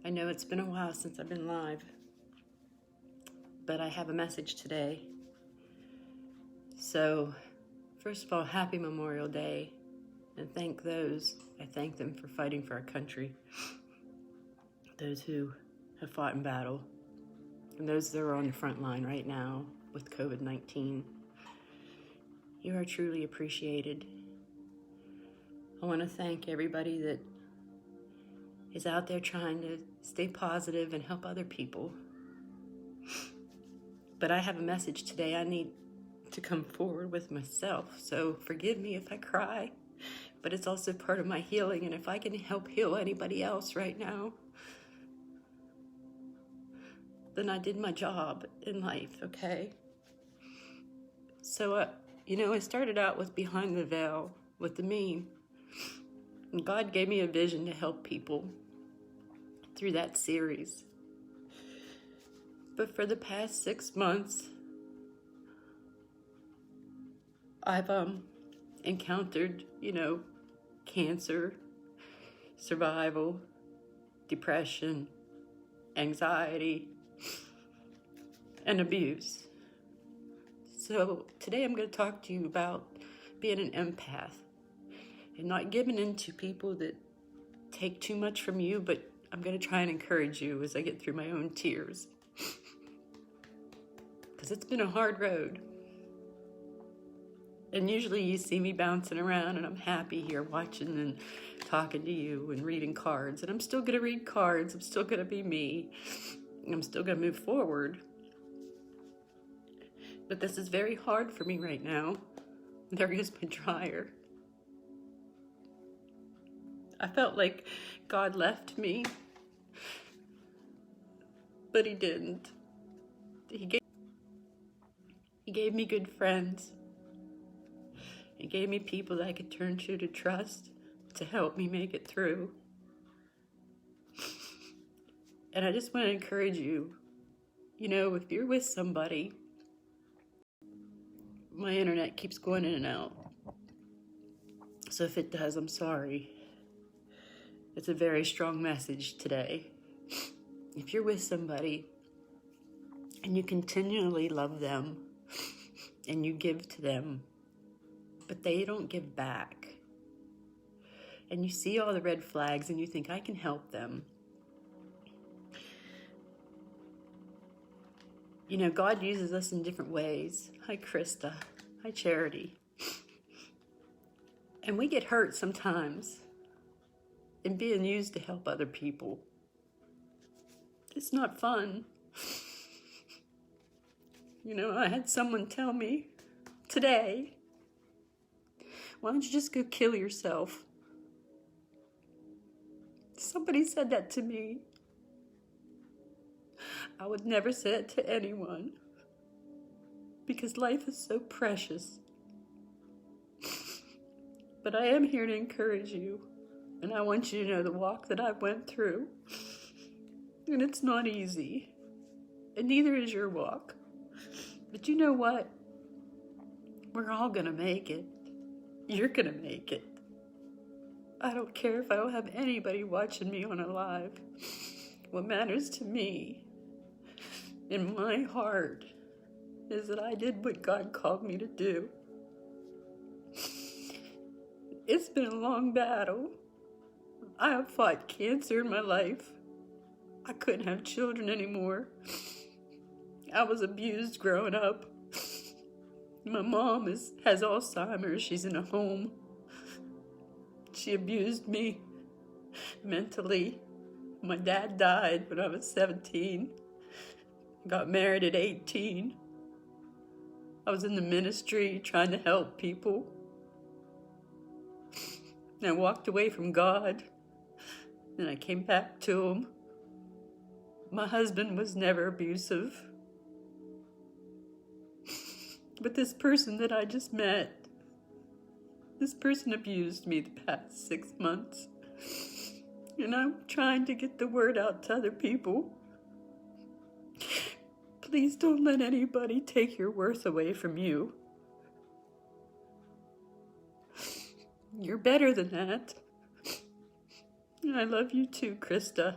I know it's been a while since I've been live, but I have a message today. So, first of all, happy Memorial Day, and I thank them for fighting for our country, those who have fought in battle, and those that are on the front line right now with COVID-19. You are truly appreciated. I want to thank everybody that is out there trying to stay positive and help other people. But I have a message today. I need to come forward with myself. So forgive me if I cry, but it's also part of my healing. And if I can help heal anybody else right now, then I did my job in life, okay? So, I started out with Behind the Veil with the meme. And God gave me a vision to help people through that series. But for the past 6 months, I've encountered, cancer, survival, depression, anxiety, and abuse. So today I'm going to talk to you about being an empath and not giving in to people that take too much from you, but I'm going to try and encourage you as I get through my own tears. Because it's been a hard road. And usually you see me bouncing around and I'm happy here watching and talking to you and reading cards. And I'm still going to read cards. I'm still going to be me. I'm still going to move forward. But this is very hard for me right now. There goes my dryer. I felt like God left me, but He didn't. He gave me good friends. He gave me people that I could turn to trust, to help me make it through. And I just want to encourage you, if you're with somebody, my internet keeps going in and out. So if it does, I'm sorry. It's a very strong message today. If you're with somebody and you continually love them and you give to them, but they don't give back, and you see all the red flags and you think, I can help them. God uses us in different ways. Hi, Krista. Hi, Charity. And we get hurt sometimes in being used to help other people. It's not fun. I had someone tell me today, why don't you just go kill yourself? Somebody said that to me. I would never say it to anyone because life is so precious. But I am here to encourage you, and I want you to know the walk that I went through. And it's not easy, and neither is your walk. But you know what? We're all gonna make it. You're gonna make it. I don't care if I don't have anybody watching me on a live. What matters to me, in my heart, is that I did what God called me to do. It's been a long battle. I have fought cancer in my life. I couldn't have children anymore. I was abused growing up. My mom has Alzheimer's. She's in a home. She abused me mentally. My dad died when I was 17. Got married at 18. I was in the ministry trying to help people. And I walked away from God. And I came back to Him. My husband was never abusive. But this person that I just met, this person abused me the past 6 months. And I'm trying to get the word out to other people. Please don't let anybody take your worth away from you. You're better than that. And I love you too, Krista.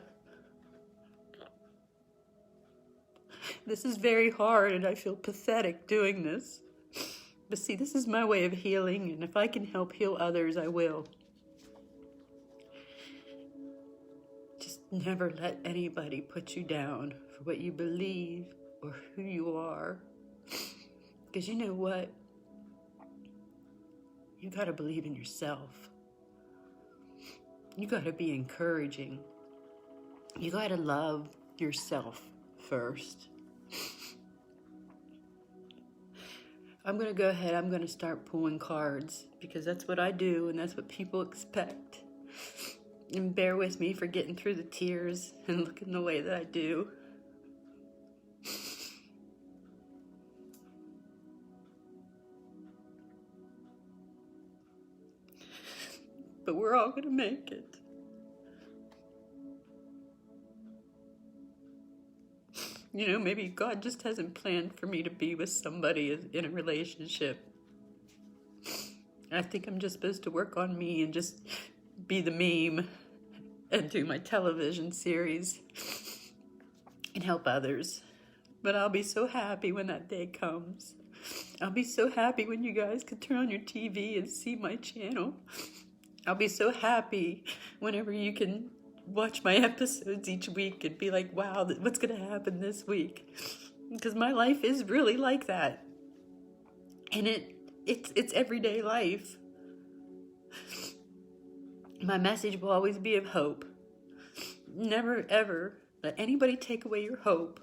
This is very hard, and I feel pathetic doing this. But see, this is my way of healing, and if I can help heal others, I will. Just never let anybody put you down for what you believe or who you are. Because you know what? You gotta believe in yourself. You gotta be encouraging. You gotta love yourself first. I'm gonna go ahead, I'm gonna start pulling cards because that's what I do and that's what people expect. And bear with me for getting through the tears and looking the way that I do. But we're all gonna make it. You know, maybe God just hasn't planned for me to be with somebody in a relationship. I think I'm just supposed to work on me and just be the meme and do my television series and help others. But I'll be so happy when that day comes. I'll be so happy when you guys can turn on your TV and see my channel. I'll be so happy whenever you can watch my episodes each week and be like, wow, what's going to happen this week? Because my life is really like that. And it's everyday life. My message will always be of hope. Never, ever let anybody take away your hope.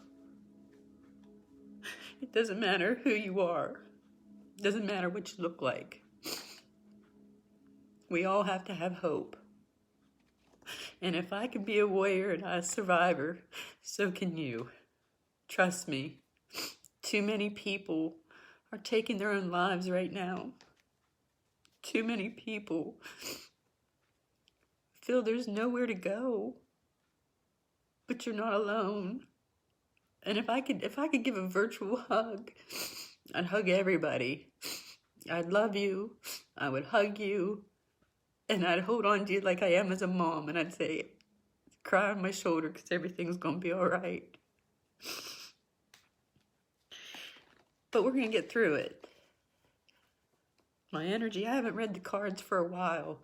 It doesn't matter who you are. It doesn't matter what you look like. We all have to have hope. And if I can be a warrior and a survivor, so can you. Trust me. Too many people are taking their own lives right now. Too many people feel there's nowhere to go. But you're not alone. And if I could give a virtual hug, I'd hug everybody. I'd love you. I would hug you. And I'd hold on to you like I am as a mom. And I'd say, cry on my shoulder because everything's going to be all right. But we're going to get through it. My energy, I haven't read the cards for a while.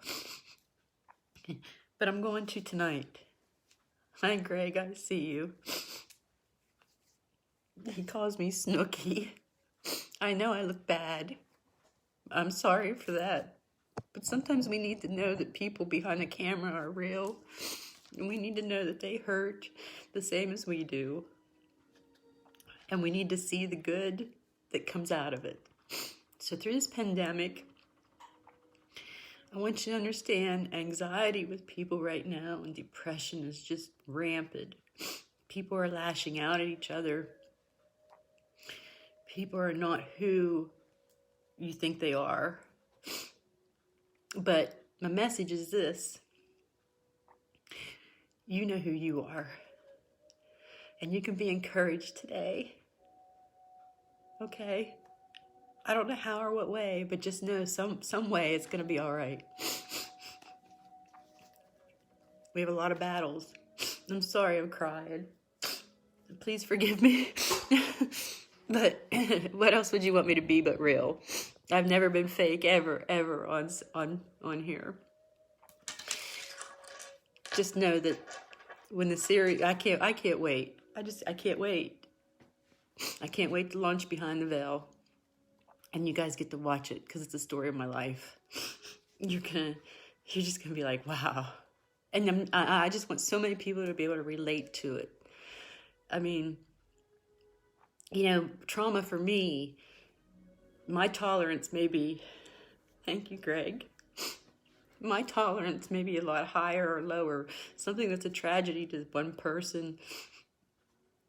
But I'm going to tonight. Hi, Greg, I see you. He calls me Snooky. I know I look bad. I'm sorry for that. But sometimes we need to know that people behind the camera are real. And we need to know that they hurt the same as we do. And we need to see the good that comes out of it. So through this pandemic, I want you to understand anxiety with people right now and depression is just rampant. People are lashing out at each other. People are not who you think they are. But my message is this. You know who you are. And you can be encouraged today. Okay? I don't know how or what way, but just know some way it's going to be all right. We have a lot of battles. I'm sorry I'm crying. Please forgive me. But what else would you want me to be but real? I've never been fake ever on here. Just know that when the series, I can't wait. I can't wait. I can't wait to launch Behind the Veil. And you guys get to watch it because it's the story of my life. You're just gonna be like, wow. And I just want so many people to be able to relate to it. I mean, you know, trauma for me, my tolerance may be, thank you, Greg. My tolerance may be a lot higher or lower. Something that's a tragedy to one person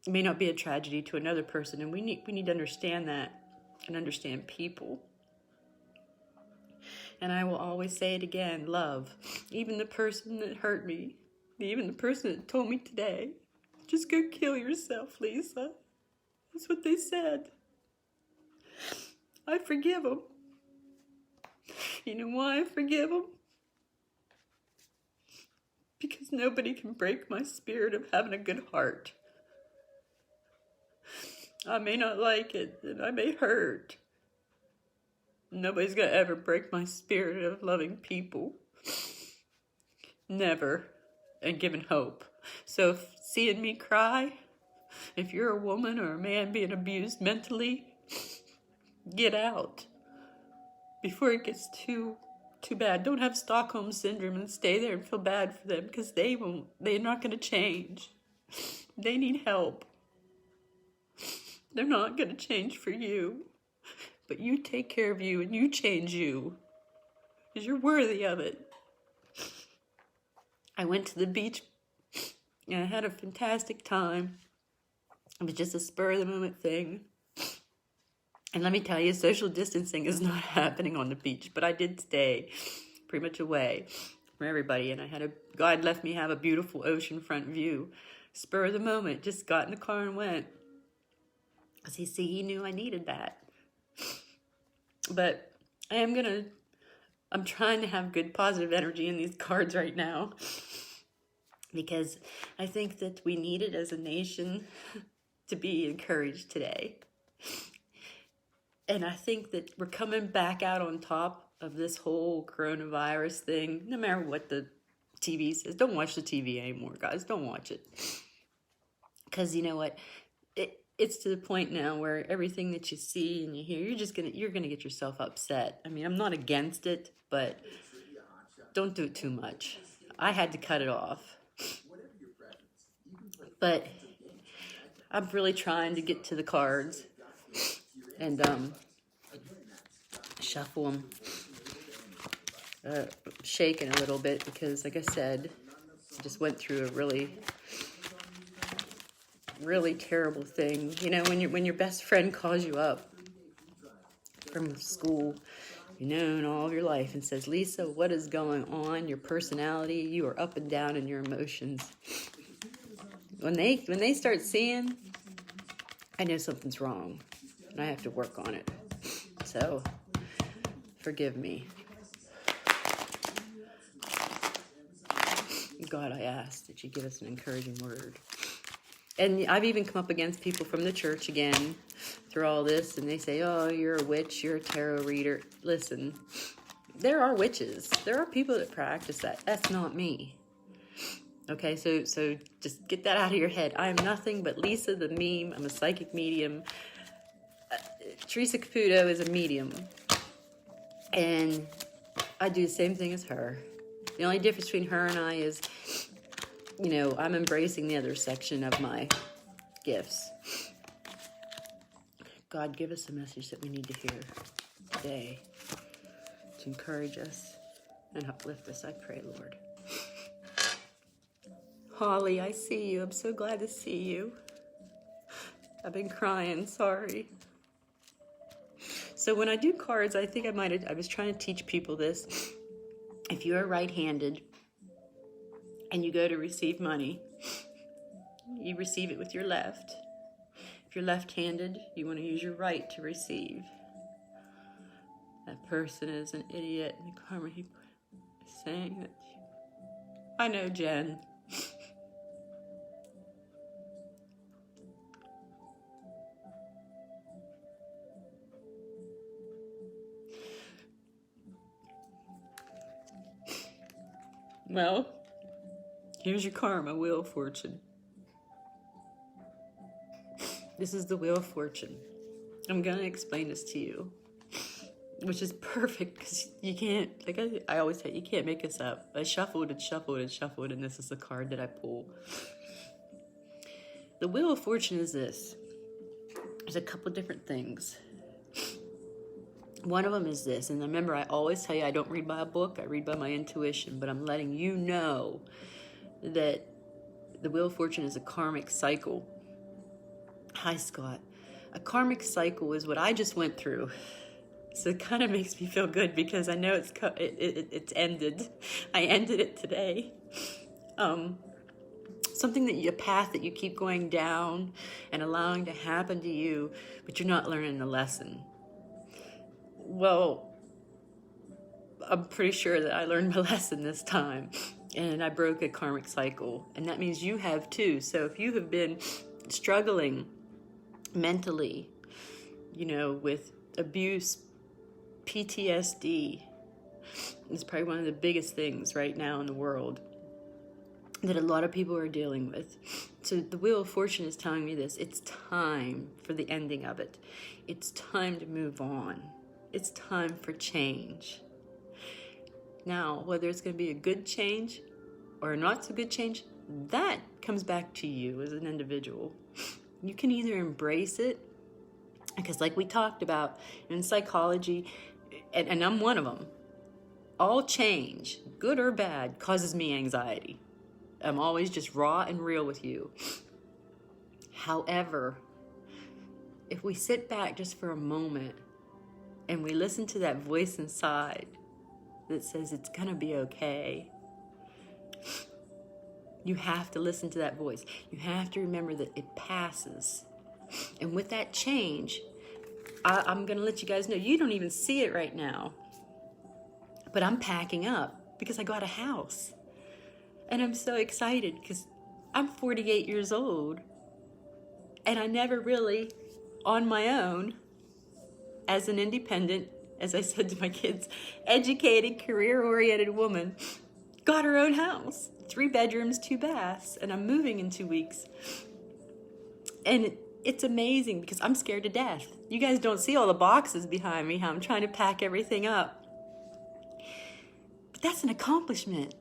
may not be a tragedy to another person. And we need to understand that and understand people. And I will always say it again, love. Even the person that hurt me, even the person that told me today, just go kill yourself, Lisa. That's what they said. I forgive them. You know why I forgive them? Because nobody can break my spirit of having a good heart. I may not like it, and I may hurt. Nobody's gonna ever break my spirit of loving people. Never. And giving hope. So if seeing me cry, if you're a woman or a man being abused mentally, get out before it gets too bad. Don't have Stockholm Syndrome and stay there and feel bad for them, because they're not going to change. They need help. They're not going to change for you. But you take care of you and you change you, because you're worthy of it. I went to the beach and I had a fantastic time. It was just a spur of the moment thing. And let me tell you, social distancing is not happening on the beach, but I did stay pretty much away from everybody. And God left me have a beautiful oceanfront view. Spur of the moment, just got in the car and went. Because he knew I needed that. But I'm trying to have good positive energy in these cards right now, because I think that we need it as a nation to be encouraged today. And I think that we're coming back out on top of this whole coronavirus thing, no matter what the TV says. Don't watch the TV anymore, guys. Don't watch it. Because you know what? It's to the point now where everything that you see and you hear, you're gonna get yourself upset. I mean, I'm not against it, but don't do it too much. I had to cut it off. But I'm really trying to get to the cards and shuffle them, shaking a little bit, because like I said, I just went through a really terrible thing. You know, when your best friend calls you up from school, known all of your life, and says, Lisa, what is going on? Your personality, you are up and down in your emotions. When they start seeing, I know something's wrong, and I have to work on it. So, forgive me. God, I ask that you give us an encouraging word. And I've even come up against people from the church again through all this, and they say, oh, you're a witch, you're a tarot reader. Listen, there are witches. There are people that practice that. That's not me. Okay, so just get that out of your head. I am nothing but Lisa the meme. I'm a psychic medium. Teresa Caputo is a medium. And I do the same thing as her. The only difference between her and I is, you know, I'm embracing the other section of my gifts. God, give us the message that we need to hear today to encourage us and uplift us, I pray, Lord. Holly, I see you. I'm so glad to see you. I've been crying, sorry. So when I do cards, I think I was trying to teach people this. If you're right-handed and you go to receive money, you receive it with your left. If you're left-handed, you want to use your right to receive. That person is an idiot. And the karma he is saying that. I know, Jen. Well, here's your karma, Wheel of Fortune. This is the Wheel of Fortune. I'm going to explain this to you, which is perfect because you can't, like I always say, you can't make this up. I shuffled and shuffled and shuffled, and this is the card that I pull. The Wheel of Fortune is this. There's a couple different things. One of them is this, and remember, I always tell you I don't read by a book, I read by my intuition, but I'm letting you know that the Wheel of Fortune is a karmic cycle. Hi, Scott. A karmic cycle is what I just went through. So it kind of makes me feel good because I know it's ended. I ended it today. Something a path that you keep going down and allowing to happen to you, but you're not learning the lesson. Well, I'm pretty sure that I learned my lesson this time, and I broke a karmic cycle, and that means you have too. So if you have been struggling mentally, with abuse, PTSD. It's probably one of the biggest things right now in the world that a lot of people are dealing with. So the Wheel of Fortune is telling me this. It's time for the ending of it. It's time to move on. It's time for change. Now, whether it's going to be a good change or a not so good change, that comes back to you as an individual. You can either embrace it, because like we talked about in psychology, and I'm one of them, all change, good or bad, causes me anxiety. I'm always just raw and real with you. However, if we sit back just for a moment and we listen to that voice inside that says it's gonna be okay, you have to listen to that voice. You have to remember that it passes. And with that change, I'm gonna let you guys know, you don't even see it right now, but I'm packing up because I got a house. And I'm so excited because I'm 48 years old and I never really, on my own, as an independent, as I said to my kids, educated, career-oriented woman, got her own house. 3 bedrooms, 2 baths, and I'm moving in 2 weeks. And it's amazing because I'm scared to death. You guys don't see all the boxes behind me, how I'm trying to pack everything up. But that's an accomplishment.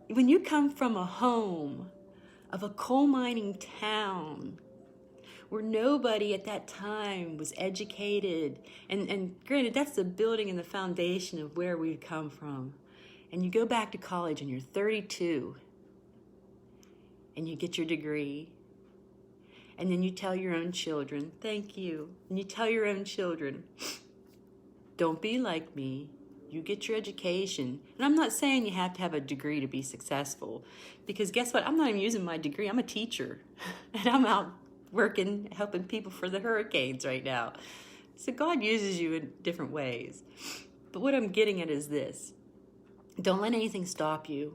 When you come from a home of a coal mining town where nobody at that time was educated, and granted, that's the building and the foundation of where we've come from, and you go back to college and you're 32 and you get your degree, and then you tell your own children, thank you, and you tell your own children, don't be like me. You get your education. And I'm not saying you have to have a degree to be successful, because guess what? I'm not even using my degree. I'm a teacher and I'm out working, helping people for the hurricanes right now. So God uses you in different ways. But what I'm getting at is this. Don't let anything stop you.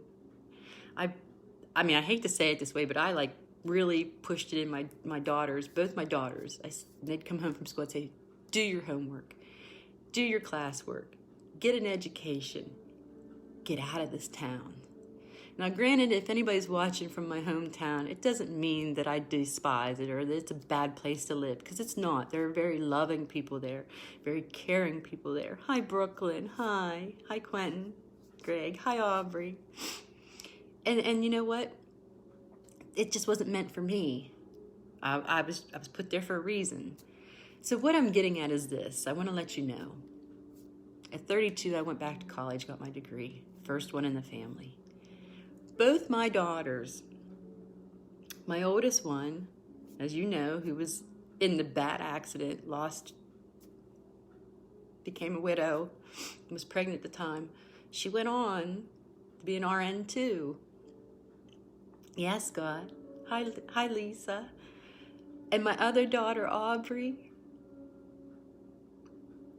I hate to say it this way, but I really pushed it in my daughters, both my daughters. They'd come home from school and say, do your homework, do your classwork, get an education, get out of this town. Now, granted, if anybody's watching from my hometown, it doesn't mean that I despise it or that it's a bad place to live, because it's not. There are very loving people there, very caring people there. Hi, Brooklyn. Hi. Hi, Quentin. Greg. Hi, Aubrey. And you know what? It just wasn't meant for me. I was put there for a reason. So what I'm getting at is this. I want to let you know. At 32, I went back to college, got my degree. First one in the family. Both my daughters, my oldest one, as you know, who was in the bad accident, became a widow, was pregnant at the time. She went on to be an RN too. Yes, God. Hi, Lisa. And my other daughter, Aubrey,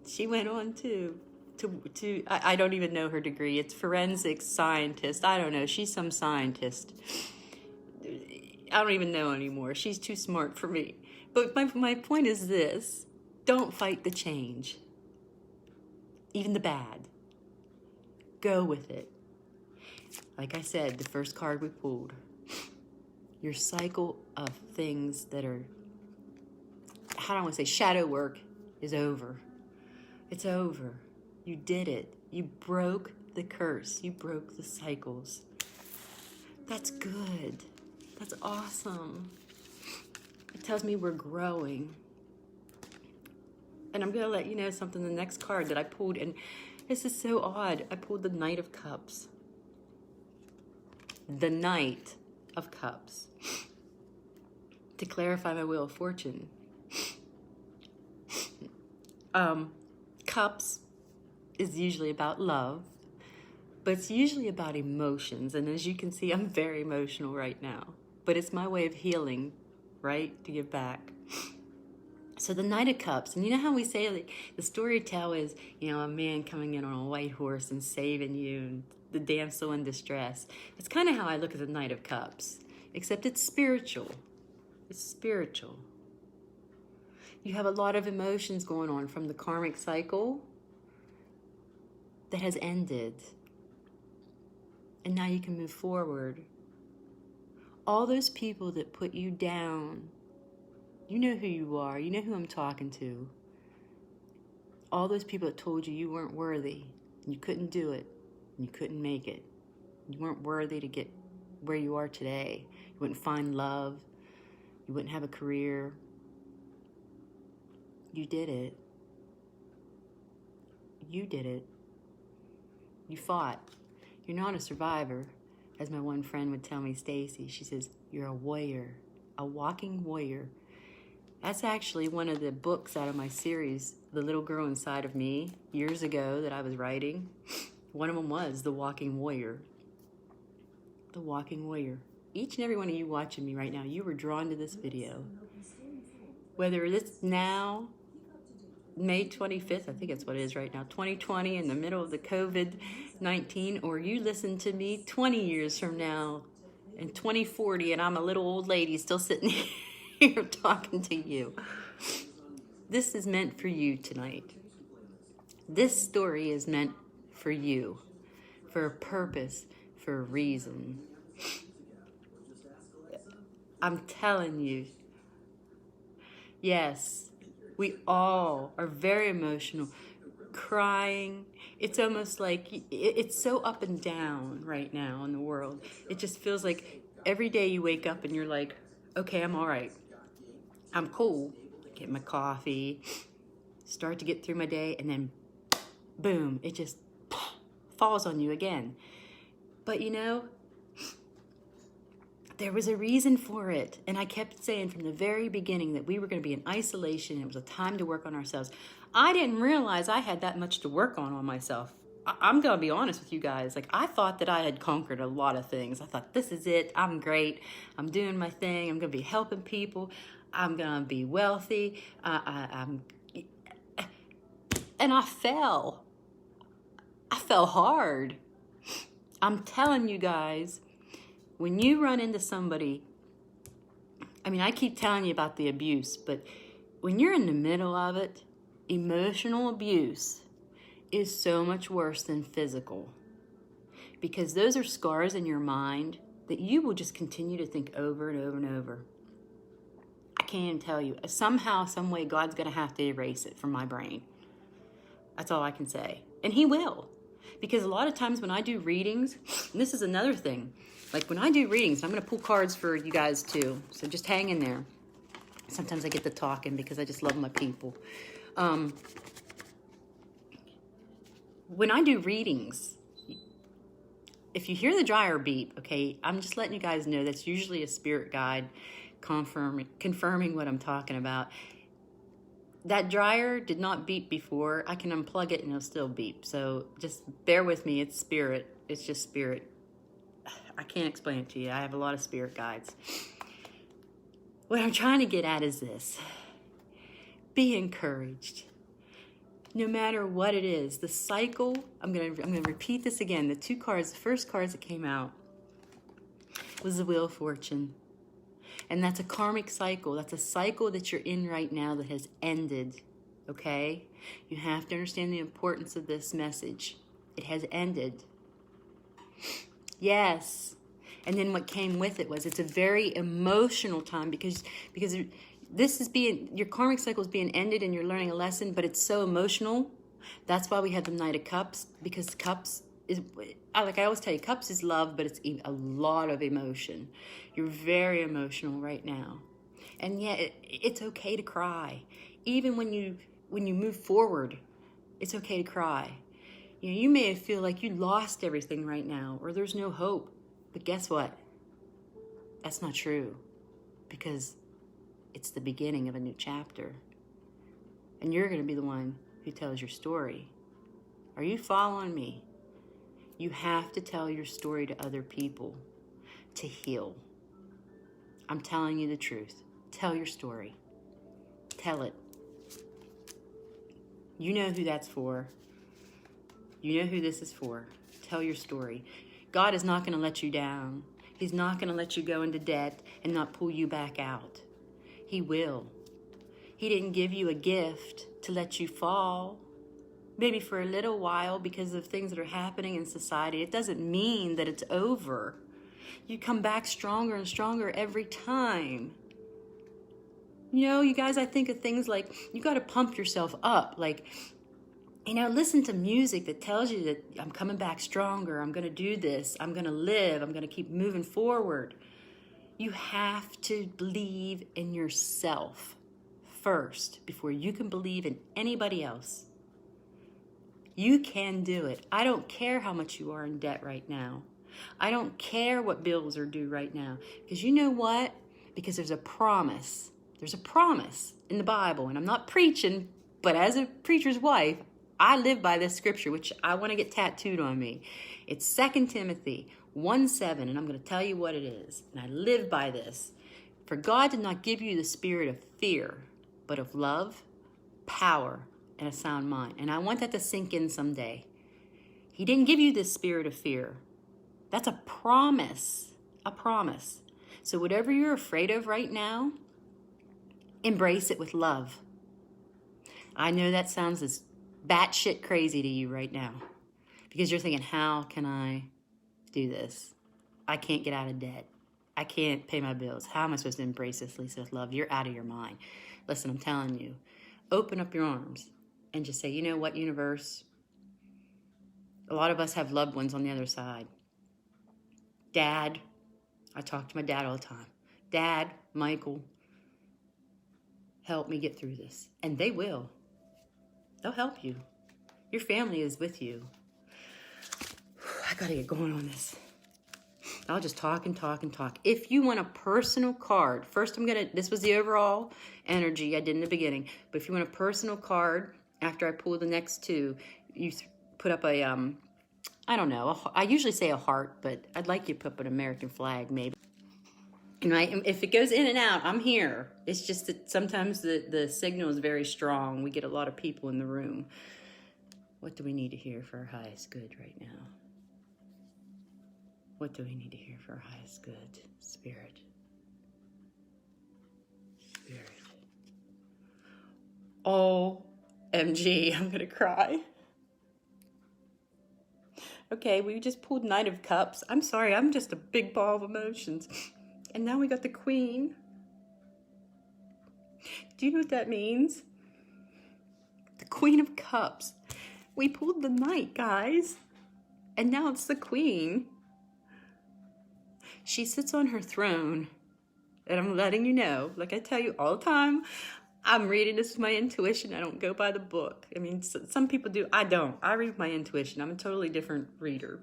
she went on too. I don't even know her degree. It's forensic scientist. I don't know. She's some scientist. I don't even know anymore. She's too smart for me. But my point is this. Don't fight the change. Even the bad. Go with it. Like I said, the first card we pulled. Your cycle of things that are, how do I want to say, shadow work is over. It's over. You did it. You broke the curse. You broke the cycles. That's good. That's awesome. It tells me we're growing. And I'm going to let you know something. The next card that I pulled, and this is so odd. I pulled the Knight of Cups. The Knight of Cups. To clarify my Wheel of Fortune. Cups is usually about love, but it's usually about emotions. And as you can see, I'm very emotional right now. But it's my way of healing, right? To give back. So the Knight of Cups, and you know how we say, like, the story tell is, a man coming in on a white horse and saving you, and the damsel in distress. It's kind of how I look at the Knight of Cups, except it's spiritual. It's spiritual. You have a lot of emotions going on from the karmic cycle that has ended. And now you can move forward. All those people that put you down, you know who you are. You know who I'm talking to. All those people that told you you weren't worthy, you couldn't do it, you couldn't make it. You weren't worthy to get where you are today. You wouldn't find love. You wouldn't have a career. You did it. You did it. You fought. You're not a survivor. As my one friend would tell me, Stacy, she says, you're a warrior, a walking warrior. That's actually one of the books out of my series, The Little Girl Inside of Me, years ago that I was writing. One of them was The Walking Warrior. The Walking Warrior. Each and every one of you watching me right now, you were drawn to this video. Whether it's now, May 25th, I think that's what it is right now, 2020, in the middle of the COVID-19, or you listen to me 20 years from now, in 2040, and I'm a little old lady still sitting here talking to you. This is meant for you tonight. This story is meant for you, for a purpose, for a reason. I'm telling you, yes, we all are very emotional, crying. It's almost like it's so up and down right now in the world. It just feels like every day you wake up and you're like, okay, I'm all right. I'm cool. Get my coffee, start to get through my day, and then boom, it just falls on you again. But you know, there was a reason for it. And I kept saying from the very beginning that we were going to be in isolation. It was a time to work on ourselves. I didn't realize I had that much to work on myself. I'm going to be honest with you guys. Like, I thought that I had conquered a lot of things. I thought, this is it. I'm great. I'm doing my thing. I'm going to be helping people. I'm going to be wealthy. And I fell. I fell hard. I'm telling you guys, when you run into somebody, I mean, I keep telling you about the abuse, but when you're in the middle of it, emotional abuse is so much worse than physical, because those are scars in your mind that you will just continue to think over and over and over. I can't even tell you. Somehow, some way, God's going to have to erase it from my brain. That's all I can say. And he will. Because a lot of times when I do readings, and this is another thing, like when I do readings, I'm going to pull cards for you guys too, so just hang in there. Sometimes I get to talking because I just love my people. When I do readings, if you hear the dryer beep, okay, I'm just letting you guys know that's usually a spirit guide confirming what I'm talking about. That dryer did not beep before. I can unplug it and it'll still beep. So just bear with me. It's spirit. It's just spirit. I can't explain it to you. I have a lot of spirit guides. What I'm trying to get at is this. Be encouraged. No matter what it is, the cycle, I'm gonna repeat this again. The two cards, the first cards that came out was the Wheel of Fortune. And that's a karmic cycle. That's a cycle that you're in right now that has ended, okay? You have to understand the importance of this message. It has ended. Yes. And then what came with it was it's a very emotional time because this is your karmic cycle is being ended and you're learning a lesson, but it's so emotional. That's why we had the Knight of Cups, because Cups is, like I always tell you, Cups is love, but it's a lot of emotion. You're very emotional right now. And yet it's okay to cry. Even when you move forward, it's okay to cry. You know, you may feel like you lost everything right now or there's no hope. But guess what? That's not true, because it's the beginning of a new chapter. And you're going to be the one who tells your story. Are you following me? You have to tell your story to other people to heal. I'm telling you the truth. Tell your story. Tell it. You know who that's for. You know who this is for. Tell your story. God is not going to let you down. He's not going to let you go into debt and not pull you back out. He will. He didn't give you a gift to let you fall. Maybe for a little while because of things that are happening in society. It doesn't mean that it's over. You come back stronger and stronger every time. You know, you guys, I think of things like you got to pump yourself up. Like, you know, listen to music that tells you that I'm coming back stronger. I'm going to do this. I'm going to live. I'm going to keep moving forward. You have to believe in yourself first before you can believe in anybody else. You can do it. I don't care how much you are in debt right now. I don't care what bills are due right now. Because you know what? Because there's a promise. There's a promise in the Bible. And I'm not preaching, but as a preacher's wife, I live by this scripture, which I want to get tattooed on me. It's 2 Timothy 1:7, and I'm going to tell you what it is. And I live by this. For God did not give you the spirit of fear, but of love, power, and a sound mind. And I want that to sink in someday. He didn't give you this spirit of fear. That's a promise. A promise. So whatever you're afraid of right now, embrace it with love. I know that sounds as batshit crazy to you right now. Because you're thinking, how can I do this? I can't get out of debt. I can't pay my bills. How am I supposed to embrace this, Lisa, with love? You're out of your mind. Listen, I'm telling you. Open up your arms and just say, you know what, universe? A lot of us have loved ones on the other side. Dad, I talk to my dad all the time. Dad, Michael, help me get through this. And they will. They'll help you. Your family is with you. I gotta get going on this. I'll just talk and talk and talk. If you want a personal card, first this was the overall energy I did in the beginning, but if you want a personal card, after I pull the next two, you put up a, I don't know, I usually say a heart, but I'd like you to put up an American flag, maybe. And if it goes in and out, I'm here. It's just that sometimes the signal is very strong. We get a lot of people in the room. What do we need to hear for our highest good right now? What do we need to hear for our highest good? Spirit. Spirit. OMG, I'm going to cry. Okay, we just pulled Knight of Cups. I'm sorry, I'm just a big ball of emotions. And now we got the Queen. Do you know what that means? The Queen of Cups. We pulled the Knight, guys. And now it's the Queen. She sits on her throne. And I'm letting you know, like I tell you all the time, I'm reading this with my intuition. I don't go by the book. I mean, some people do. I don't. I read with my intuition. I'm a totally different reader.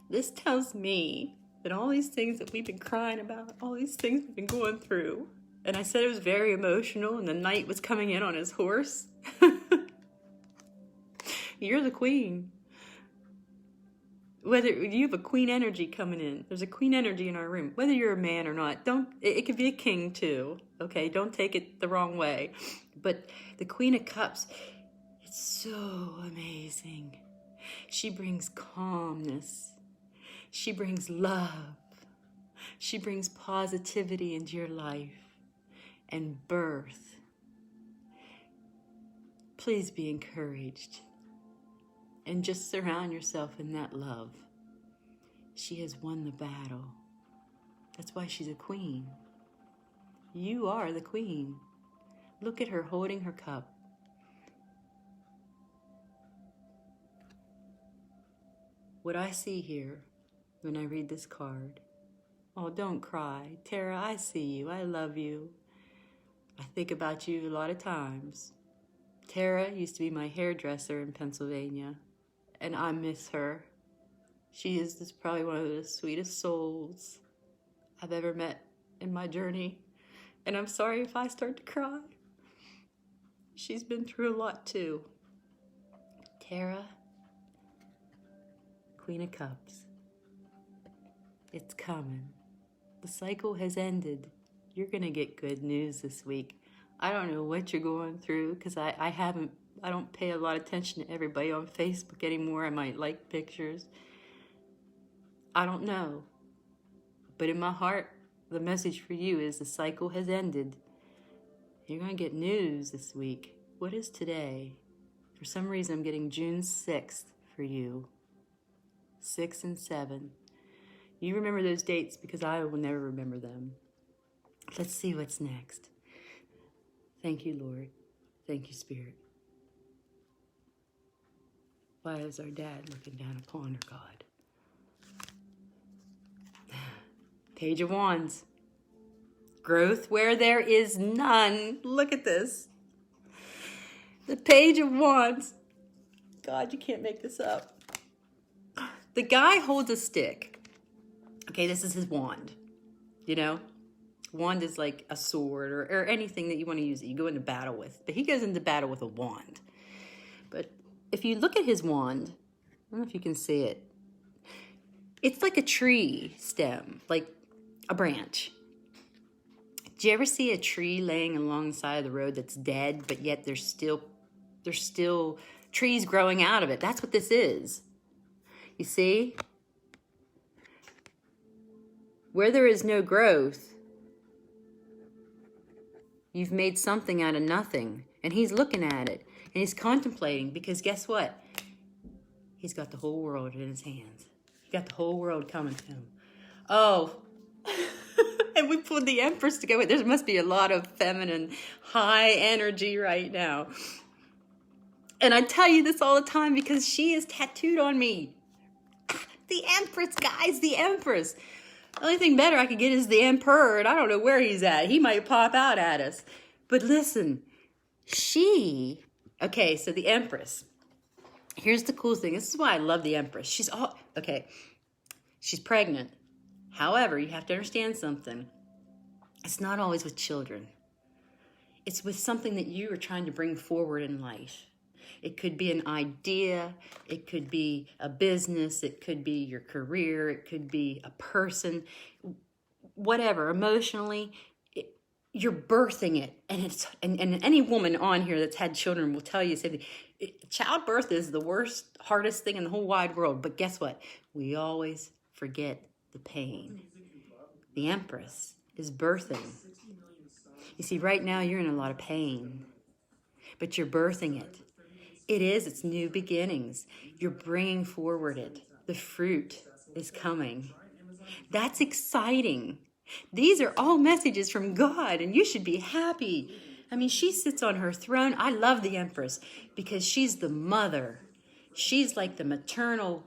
This tells me that all these things that we've been crying about, all these things we've been going through, and I said it was very emotional, and the knight was coming in on his horse. You're the queen. Whether you have a queen energy coming in, there's a queen energy in our room. Whether you're a man or not, it could be a king too. Okay, don't take it the wrong way. But the Queen of Cups, it's so amazing. She brings calmness. She brings love. She brings positivity into your life and birth. Please be encouraged. And just surround yourself in that love. She has won the battle. That's why she's a queen. You are the queen. Look at her holding her cup. What I see here when I read this card, oh, don't cry. Tara, I see you. I love you. I think about you a lot of times. Tara used to be my hairdresser in Pennsylvania. And I miss her. She is just probably one of the sweetest souls I've ever met in my journey. And I'm sorry if I start to cry. She's been through a lot too. Tara, Queen of Cups. It's coming. The cycle has ended. You're going to get good news this week. I don't know what you're going through because I don't pay a lot of attention to everybody on Facebook anymore. I might like pictures. I don't know. But in my heart, The message for you is the cycle has ended. You're going to get news this week. What is today? For some reason, I'm getting June 6th for you. 6 and 7. You remember those dates because I will never remember them. Let's see what's next. Thank you, Lord. Thank you, Spirit. Why is our dad looking down upon our God? Page of Wands. Growth where there is none. Look at this. The Page of Wands. God, you can't make this up. The guy holds a stick. Okay, this is his wand. You know? Wand is like a sword or anything that you want to use that you go into battle with. But he goes into battle with a wand. But if you look at his wand, I don't know if you can see it. It's like a tree stem, like a branch. Do you ever see a tree laying alongside the road that's dead, but yet there's still trees growing out of it? That's what this is. You see? Where there is no growth, you've made something out of nothing. And he's looking at it. And he's contemplating, because guess what? He's got the whole world in his hands. He got the whole world coming to him. Oh. And we pulled the Empress to go with. There must be a lot of feminine, high energy right now. And I tell you this all the time because she is tattooed on me. The Empress, guys, the Empress. The only thing better I could get is the Emperor, and I don't know where he's at. He might pop out at us. But listen, okay, so the Empress. Here's the cool thing. This is why I love the Empress. She's pregnant. However, you have to understand something. It's not always with children. It's with something that you are trying to bring forward in life. It could be an idea. It could be a business. It could be your career. It could be a person. Whatever, emotionally, you're birthing it. And any woman on here that's had children will tell you, childbirth is the worst, hardest thing in the whole wide world. But guess what? We always forget the pain. The Empress is birthing. You see, right now you're in a lot of pain, but you're birthing it. It's new beginnings. You're bringing forward it. The fruit is coming. That's exciting. These are all messages from God, and you should be happy. I mean, she sits on her throne. I love the Empress because she's the mother. She's like the maternal.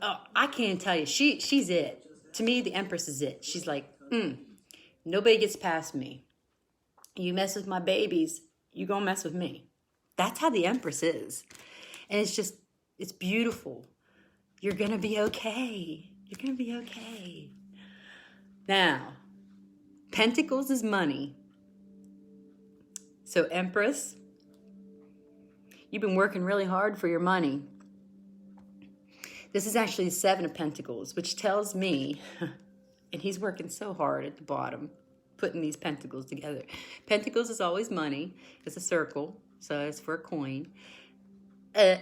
Oh, I can't tell you. She's it. To me, the Empress is it. She's like, nobody gets past me. You mess with my babies, you gonna mess with me. That's how the Empress is. And it's beautiful. You're gonna be okay. You're gonna be okay. Now, Pentacles is money. So Empress, you've been working really hard for your money. This is actually the 7 of Pentacles, which tells me, and he's working so hard at the bottom, putting these pentacles together. Pentacles is always money. It's a circle, so it's for a coin. It's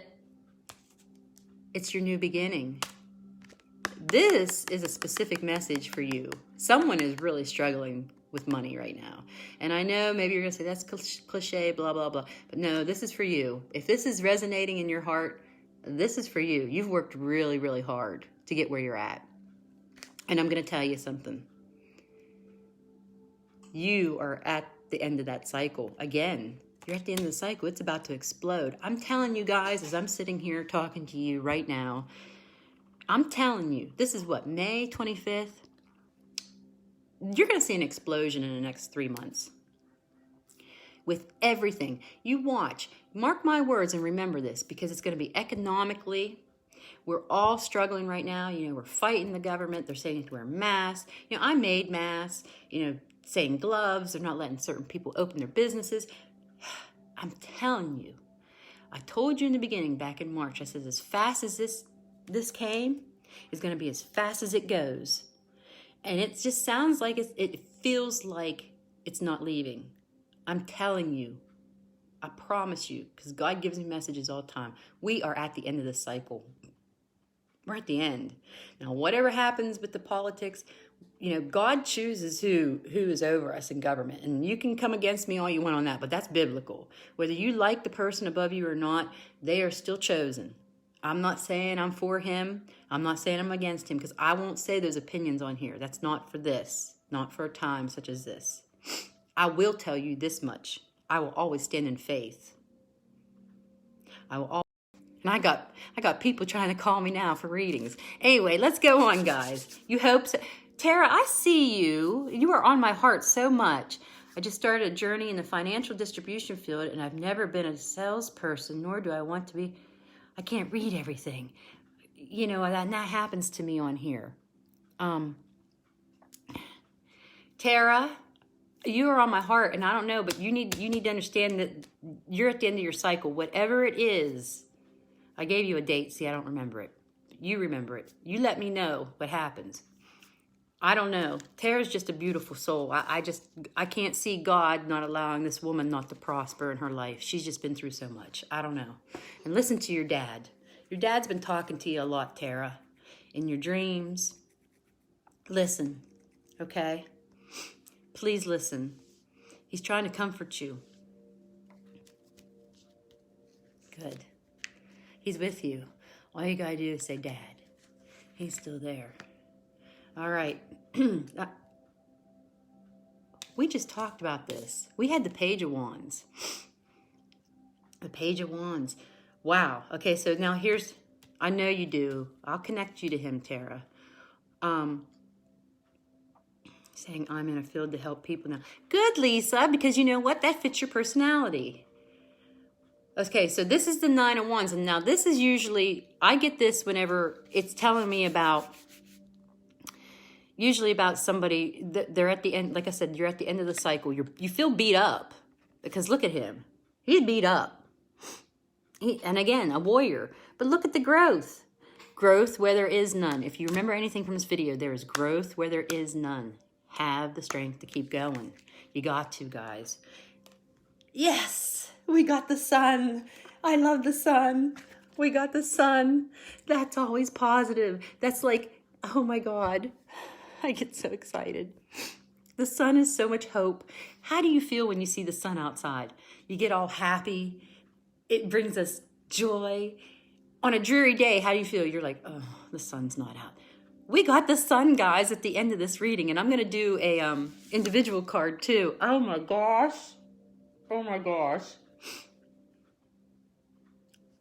your new beginning. This is a specific message for you. Someone is really struggling with money right now. And I know maybe you're going to say, that's cliche, blah, blah, blah. But no, this is for you. If this is resonating in your heart, this is for you. You've worked really, really hard to get where you're at. And I'm going to tell you something. You are at the end of that cycle. Again, you're at the end of the cycle. It's about to explode. I'm telling you guys, as I'm sitting here talking to you right now, I'm telling you, this is what, May 25th? You're going to see an explosion in the next 3 months. With everything. You watch. Mark my words and remember this, because it's going to be economically. We're all struggling right now. You know, we're fighting the government. They're saying to wear masks. You know, I made masks. You know, saying gloves. They're not letting certain people open their businesses. I'm telling you. I told you in the beginning, back in March, I said as fast as this came, is going to be as fast as it goes. And it just sounds like it feels like it's not leaving. I'm telling you. I promise you, because God gives me messages all the time. We are at the end of this cycle. We're at the end. Now, whatever happens with the politics, God chooses who is over us in government. And you can come against me all you want on that, but that's biblical. Whether you like the person above you or not, they are still chosen. I'm not saying I'm for him. I'm not saying I'm against him, because I won't say those opinions on here. That's not for this, not for a time such as this. I will tell you this much. I will always stand in faith. I will always. And I got people trying to call me now for readings. Anyway, let's go on, guys. You hope so. Tara, I see you. You are on my heart so much. I just started a journey in the financial distribution field, and I've never been a salesperson, nor do I want to be. I can't read everything. And that happens to me on here. Tara, you are on my heart, and I don't know, but you need to understand that you're at the end of your cycle. Whatever it is, I gave you a date. See, I don't remember it. You remember it. You let me know what happens. I don't know. Tara's just a beautiful soul. I can't see God not allowing this woman not to prosper in her life. She's just been through so much. I don't know. And listen to your dad. Your dad's been talking to you a lot, Tara, in your dreams. Listen, okay? Please listen. He's trying to comfort you. Good. He's with you. All you gotta do is say, Dad. He's still there. All right. We just talked about this. We had the Page of Wands. The Page of Wands. Wow. Okay, so now I know you do. I'll connect you to him, Tara. Saying, I'm in a field to help people now. Good, Lisa, because you know what? That fits your personality. Okay, so this is the Nine of Wands. And now this is usually, I get this whenever it's telling me usually about somebody, they're at the end, like I said, you're at the end of the cycle. You feel beat up, because look at him. He's beat up. And again, a warrior. But look at the growth. Growth where there is none. If you remember anything from this video, there is growth where there is none. Have the strength to keep going. You got to, guys. Yes, we got the sun. I love the sun. We got the sun. That's always positive. That's like, oh my God. I get so excited. The sun is so much hope. How do you feel when you see the sun outside? You get all happy. It brings us joy. On a dreary day, how do you feel? You're like, oh, the sun's not out. We got the sun, guys, at the end of this reading. And I'm going to do a individual card, too. Oh, my gosh. Oh, my gosh.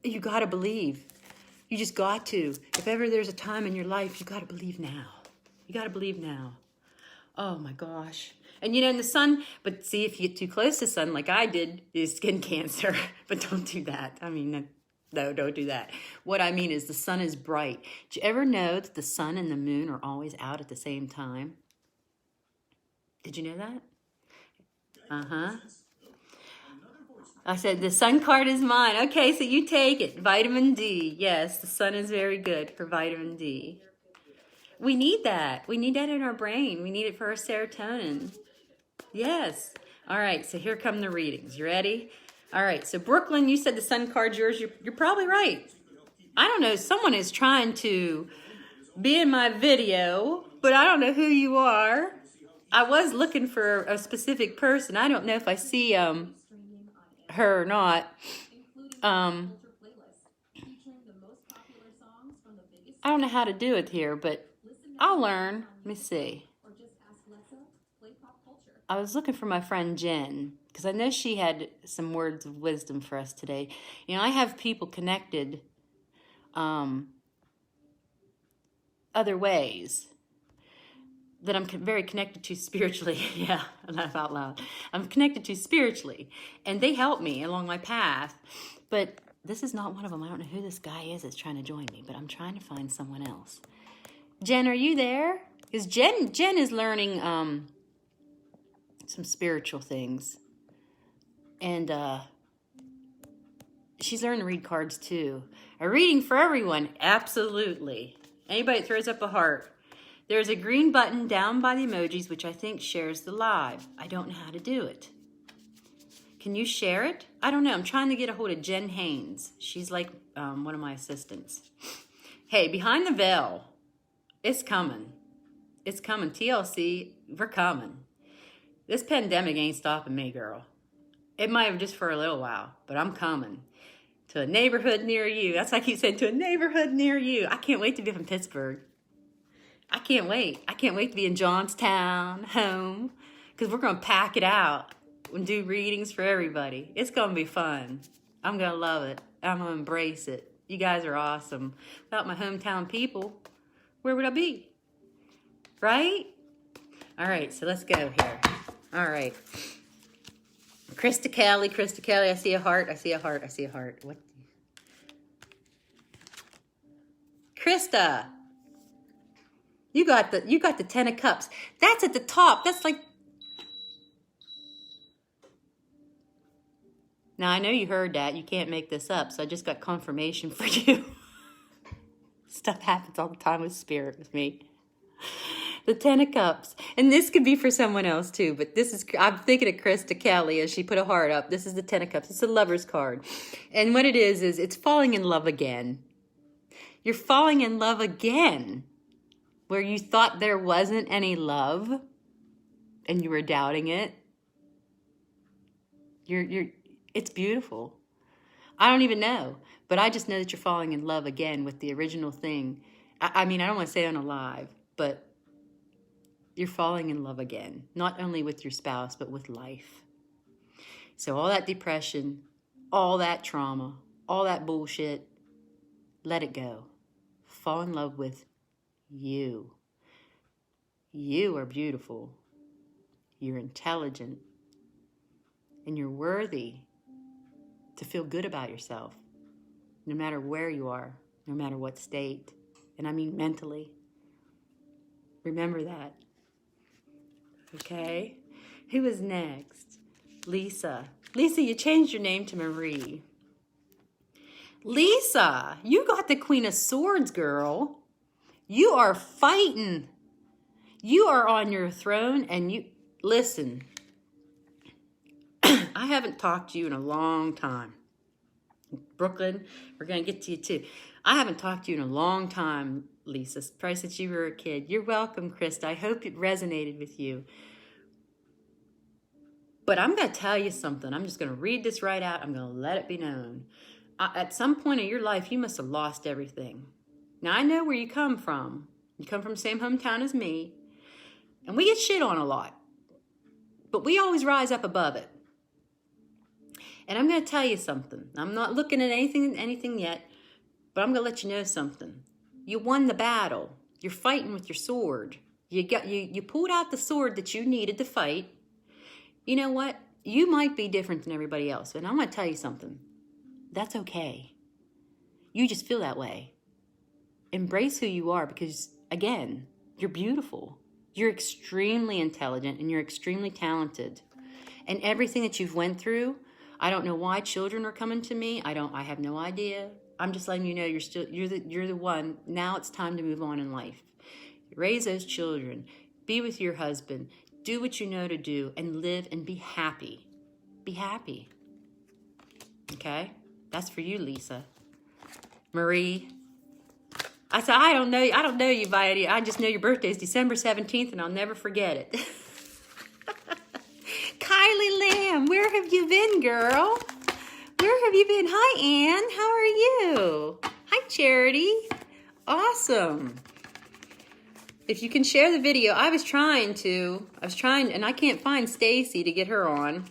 You got to believe. You just got to. If ever there's a time in your life, you got to believe now. You got to believe now. Oh, my gosh. And, in the sun, but see, if you get too close to the sun like I did, is skin cancer. But don't do that. I mean, no, don't do that. What I mean is the sun is bright. Did you ever know that the sun and the moon are always out at the same time? Did you know that? Uh-huh. I said, the sun card is mine. Okay, so you take it. Vitamin D. Yes, the sun is very good for vitamin D. We need that. We need that in our brain. We need it for our serotonin. Yes. All right, so here come the readings. You ready? All right, so Brooklyn, you said the sun card's yours. You're probably right. I don't know. Someone is trying to be in my video, but I don't know who you are. I was looking for a specific person. I don't know if I see her or not. I don't know how to do it here, but I'll learn. Let me see. I was looking for my friend Jen, because I know she had some words of wisdom for us today. I have people connected other ways that I'm very connected to spiritually. Yeah, I laugh out loud. I'm connected to spiritually, and they help me along my path. But this is not one of them. I don't know who this guy is that's trying to join me, but I'm trying to find someone else. Jen, are you there? Because Jen is learning some spiritual things. And she's learning to read cards too. A reading for everyone, absolutely. Anybody that throws up a heart. There's a green button down by the emojis, which I think shares the live. I don't know how to do it. Can you share it? I don't know. I'm trying to get a hold of Jen Haynes. She's like one of my assistants. Hey, behind the veil, it's coming. It's coming. TLC, we're coming. This pandemic ain't stopping me, girl. It might have just for a little while, but I'm coming to a neighborhood near you. That's why I keep saying to a neighborhood near you. I can't wait to be from Pittsburgh. I can't wait. I can't wait to be in Johnstown, home, because we're going to pack it out and do readings for everybody. It's going to be fun. I'm going to love it. I'm going to embrace it. You guys are awesome. Without my hometown people, where would I be? Right? All right, so let's go here. All right. Krista Kelly, I see a heart, I see a heart, I see a heart. What? Krista, you got the 10 of Cups. That's at the top. That's like. Now I know you heard that. You can't make this up, so I just got confirmation for you. Stuff happens all the time with spirit with me. The 10 of Cups. And this could be for someone else too, but this is, I'm thinking of Krista Kelly as she put a heart up. This is the 10 of Cups. It's a lover's card. And what it is it's falling in love again. You're falling in love again. Where you thought there wasn't any love and you were doubting it. It's beautiful. I don't even know, but I just know that you're falling in love again with the original thing. I mean, I don't want to say unalive, but you're falling in love again, not only with your spouse, but with life. So all that depression, all that trauma, all that bullshit, let it go. Fall in love with you. You are beautiful. You're intelligent. And you're worthy to feel good about yourself, no matter where you are, no matter what state. And I mean mentally. Remember that. Okay? Who is next? Lisa. Lisa, you changed your name to Marie. Lisa, you got the Queen of Swords, girl. You are fighting. You are on your throne and you... Listen. I haven't talked to you in a long time. Brooklyn, we're going to get to you too. I haven't talked to you in a long time, Lisa, probably since you were a kid. You're welcome, Krista. I hope it resonated with you. But I'm going to tell you something. I'm just going to read this right out. I'm going to let it be known. At some point in your life, you must have lost everything. Now, I know where you come from. You come from the same hometown as me. And we get shit on a lot. But we always rise up above it. And I'm going to tell you something. I'm not looking at anything yet, but I'm going to let you know something. You won the battle. You're fighting with your sword. You pulled out the sword that you needed to fight. You know what? You might be different than everybody else, and I'm going to tell you something. That's okay. You just feel that way. Embrace who you are because, again, you're beautiful. You're extremely intelligent, and you're extremely talented. And everything that you've went through, I don't know why children are coming to me. I have no idea. I'm just letting you know you're the one. Now it's time to move on in life. Raise those children. Be with your husband. Do what you know to do and live and be happy. Be happy. Okay? That's for you, Lisa. Marie. I said, I don't know you by any. I just know your birthday is December 17th and I'll never forget it. Kylie Lamb, where have you been, girl? Where have you been? Hi, Ann. How are you? Hi, Charity. Awesome. If you can share the video, I was trying, and I can't find Stacy to get her on.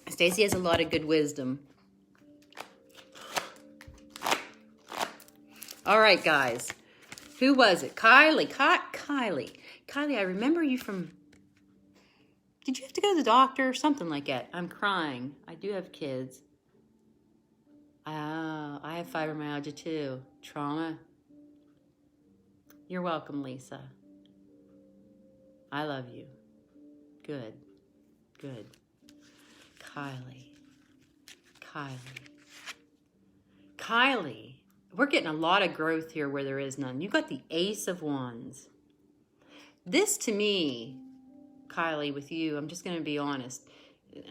Stacy has a lot of good wisdom. All right, guys. Who was it? Kylie. Kylie, I remember you from... Did you have to go to the doctor or something like that? I'm crying. I do have kids. Oh, I have fibromyalgia too. Trauma. You're welcome, Lisa. I love you. Good. Kylie. We're getting a lot of growth here where there is none. You got the Ace of Wands. This to me, Kylie, with you, I'm just going to be honest.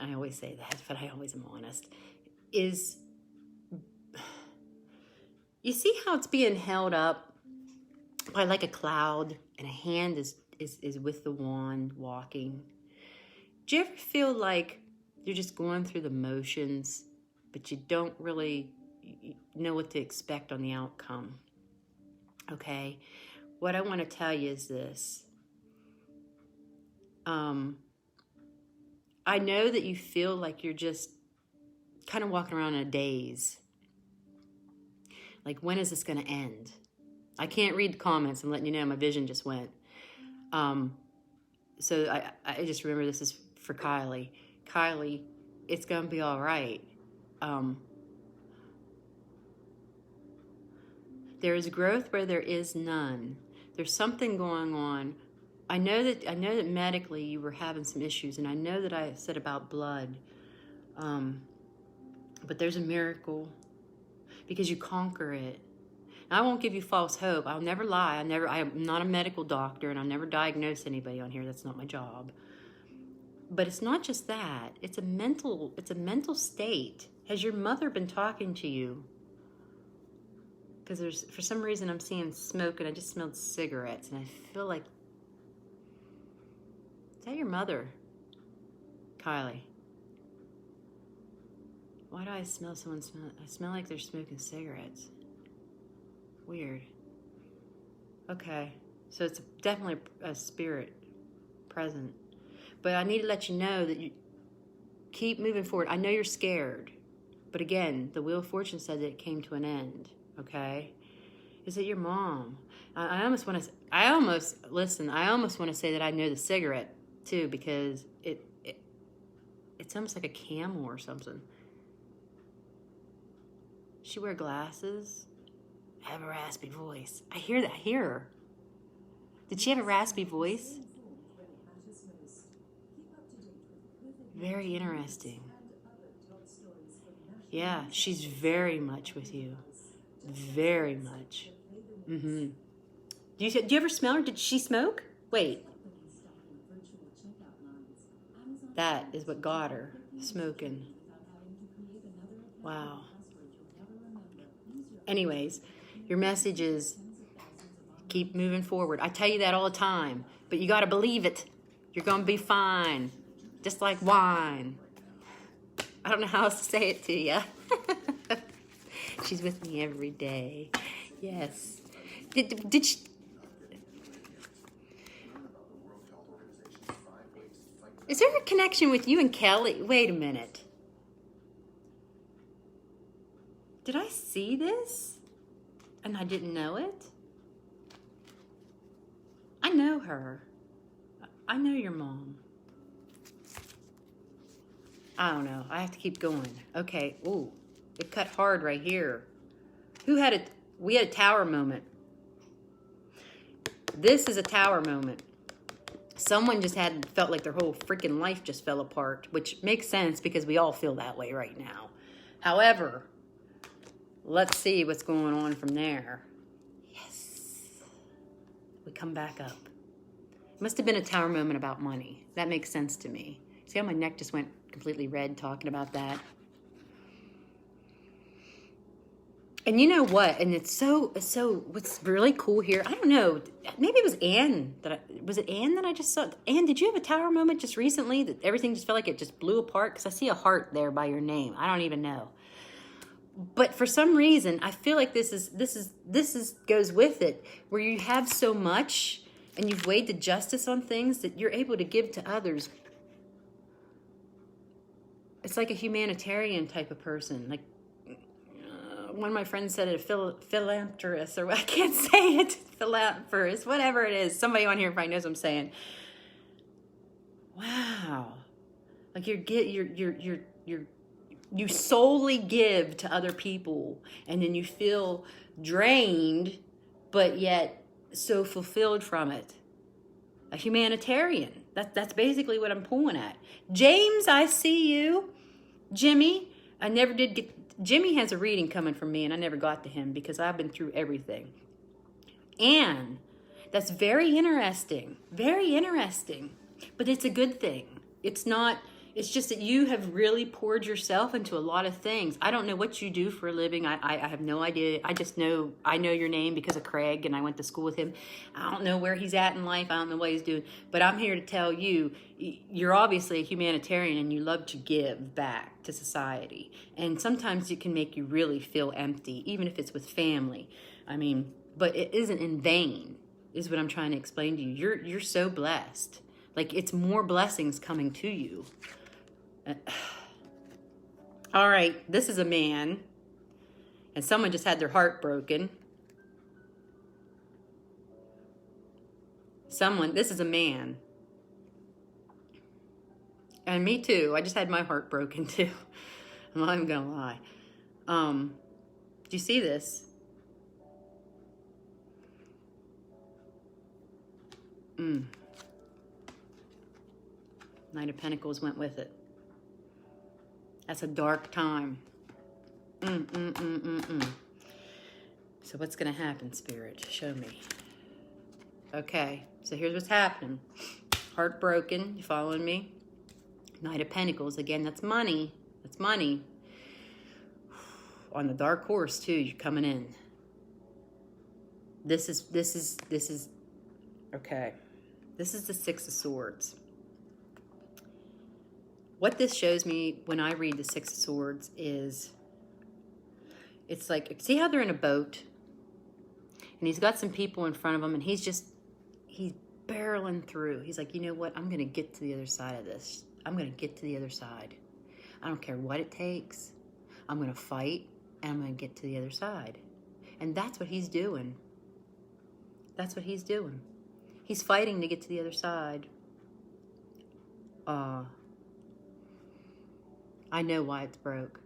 I always say that, but I always am honest. Is, you see how it's being held up? like a cloud, and a hand is with the wand walking. Do you ever feel like you're just going through the motions, but you don't really know what to expect on the outcome? Okay, what I want to tell you is this. I know that you feel like you're just kind of walking around in a daze. Like, when is this going to end? I can't read the comments. I'm letting you know my vision just went. So I just remember this is for Kylie. Kylie, it's going to be all right. There is growth where there is none. There's something going on. I know that medically you were having some issues, and I know that I said about blood. But there's a miracle because you conquer it. And I won't give you false hope. I'll never lie. I am not a medical doctor, and I'll never diagnose anybody on here. That's not my job. But it's not just that. It's a mental state. Has your mother been talking to you? Because for some reason I'm seeing smoke, and I just smelled cigarettes, and I feel like, is that your mother, Kylie? Why do I smell someone smell? I smell like they're smoking cigarettes. Weird. Okay, so it's definitely a spirit present. But I need to let you know that you keep moving forward. I know you're scared, but again, the Wheel of Fortune said that it came to an end. Okay, is it your mom? I almost want to say that I know the cigarette too, because it's almost like a camel or something. She wear glasses, have a raspy voice. I hear her. Did she have a raspy voice? Very interesting. Yeah, she's very much with you. Very much. Mm-hmm. Do you ever smell her? Did she smoke? Wait. That is what got her smoking. Wow. Anyways, your message is keep moving forward. I tell you that all the time, but you got to believe it. You're going to be fine. Just like wine. I don't know how else to say it to you. She's with me every day. Yes. Did she... Is there a connection with you and Kelly? Wait a minute. Did I see this? And I didn't know it? I know her. I know your mom. I don't know. I have to keep going. Okay. Ooh, it cut hard right here. We had a tower moment. This is a tower moment. Someone just felt like their whole freaking life just fell apart, which makes sense because we all feel that way right now. However, let's see what's going on from there. Yes. We come back up. It must have been a tower moment about money. That makes sense to me. See how my neck just went completely red talking about that? And you know what? And it's so what's really cool here, I don't know, maybe it was Anne was it Anne that I just saw? Anne, did you have a tower moment just recently that everything just felt like it just blew apart? Because I see a heart there by your name. I don't even know. But for some reason, I feel like this goes with it, where you have so much and you've weighed the justice on things that you're able to give to others. It's like a humanitarian type of person. Like one of my friends said it, a philanthropist, or I can't say it, philanthropist, whatever it is. Somebody on here probably knows what I'm saying. Wow, like you solely give to other people, and then you feel drained, but yet so fulfilled from it. A humanitarian. That's basically what I'm pulling at. James, I see you. Jimmy, I never did get... Jimmy has a reading coming from me, and I never got to him because I've been through everything. And that's very interesting. Very interesting. But it's a good thing. It's not It's just that you have really poured yourself into a lot of things. I don't know what you do for a living. I have no idea. I know your name because of Craig, and I went to school with him. I don't know where he's at in life. I don't know what he's doing. But I'm here to tell you, you're obviously a humanitarian, and you love to give back to society. And sometimes it can make you really feel empty, even if it's with family. I mean, but it isn't in vain, is what I'm trying to explain to you. You're so blessed. Like, it's more blessings coming to you. All right, this is a man, and someone just had their heart broken. This is a man. And me too. I just had my heart broken too. I'm not even gonna lie. Do you see this? Knight of Pentacles went with it. That's a dark time. So what's going to happen, Spirit? Show me. Okay, so here's what's happening. Heartbroken. You following me? Knight of Pentacles. Again, that's money. That's money. On the dark horse, too. You're coming in. This is, okay. This is the Six of Swords. What this shows me when I read the Six of Swords is, it's like, see how they're in a boat? And he's got some people in front of him, and he's barreling through. He's like, you know what? I'm going to get to the other side of this. I'm going to get to the other side. I don't care what it takes. I'm going to fight, and I'm going to get to the other side. And that's what he's doing. That's what he's doing. He's fighting to get to the other side. I know why it's broke.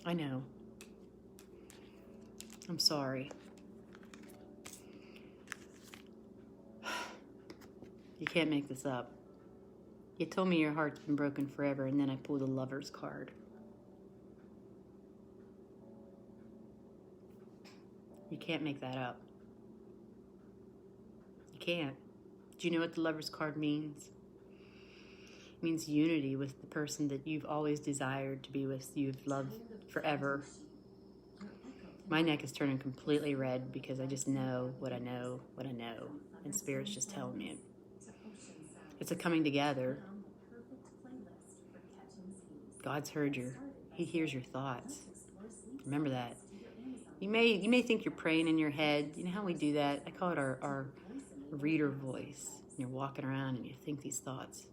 I know. I'm sorry. You can't make this up. You told me your heart's been broken forever, and then I pulled the Lover's card. You can't make that up. You can't. Do you know what the Lover's card means? It means unity with the person that you've always desired to be with, you've loved forever. My neck is turning completely red because I just know what I know, and Spirit's just telling me it. It's a coming together. God's heard He hears your thoughts. Remember that. You may think you're praying in your head. You know how we do that? I call it our reader voice. You're walking around and you think these thoughts.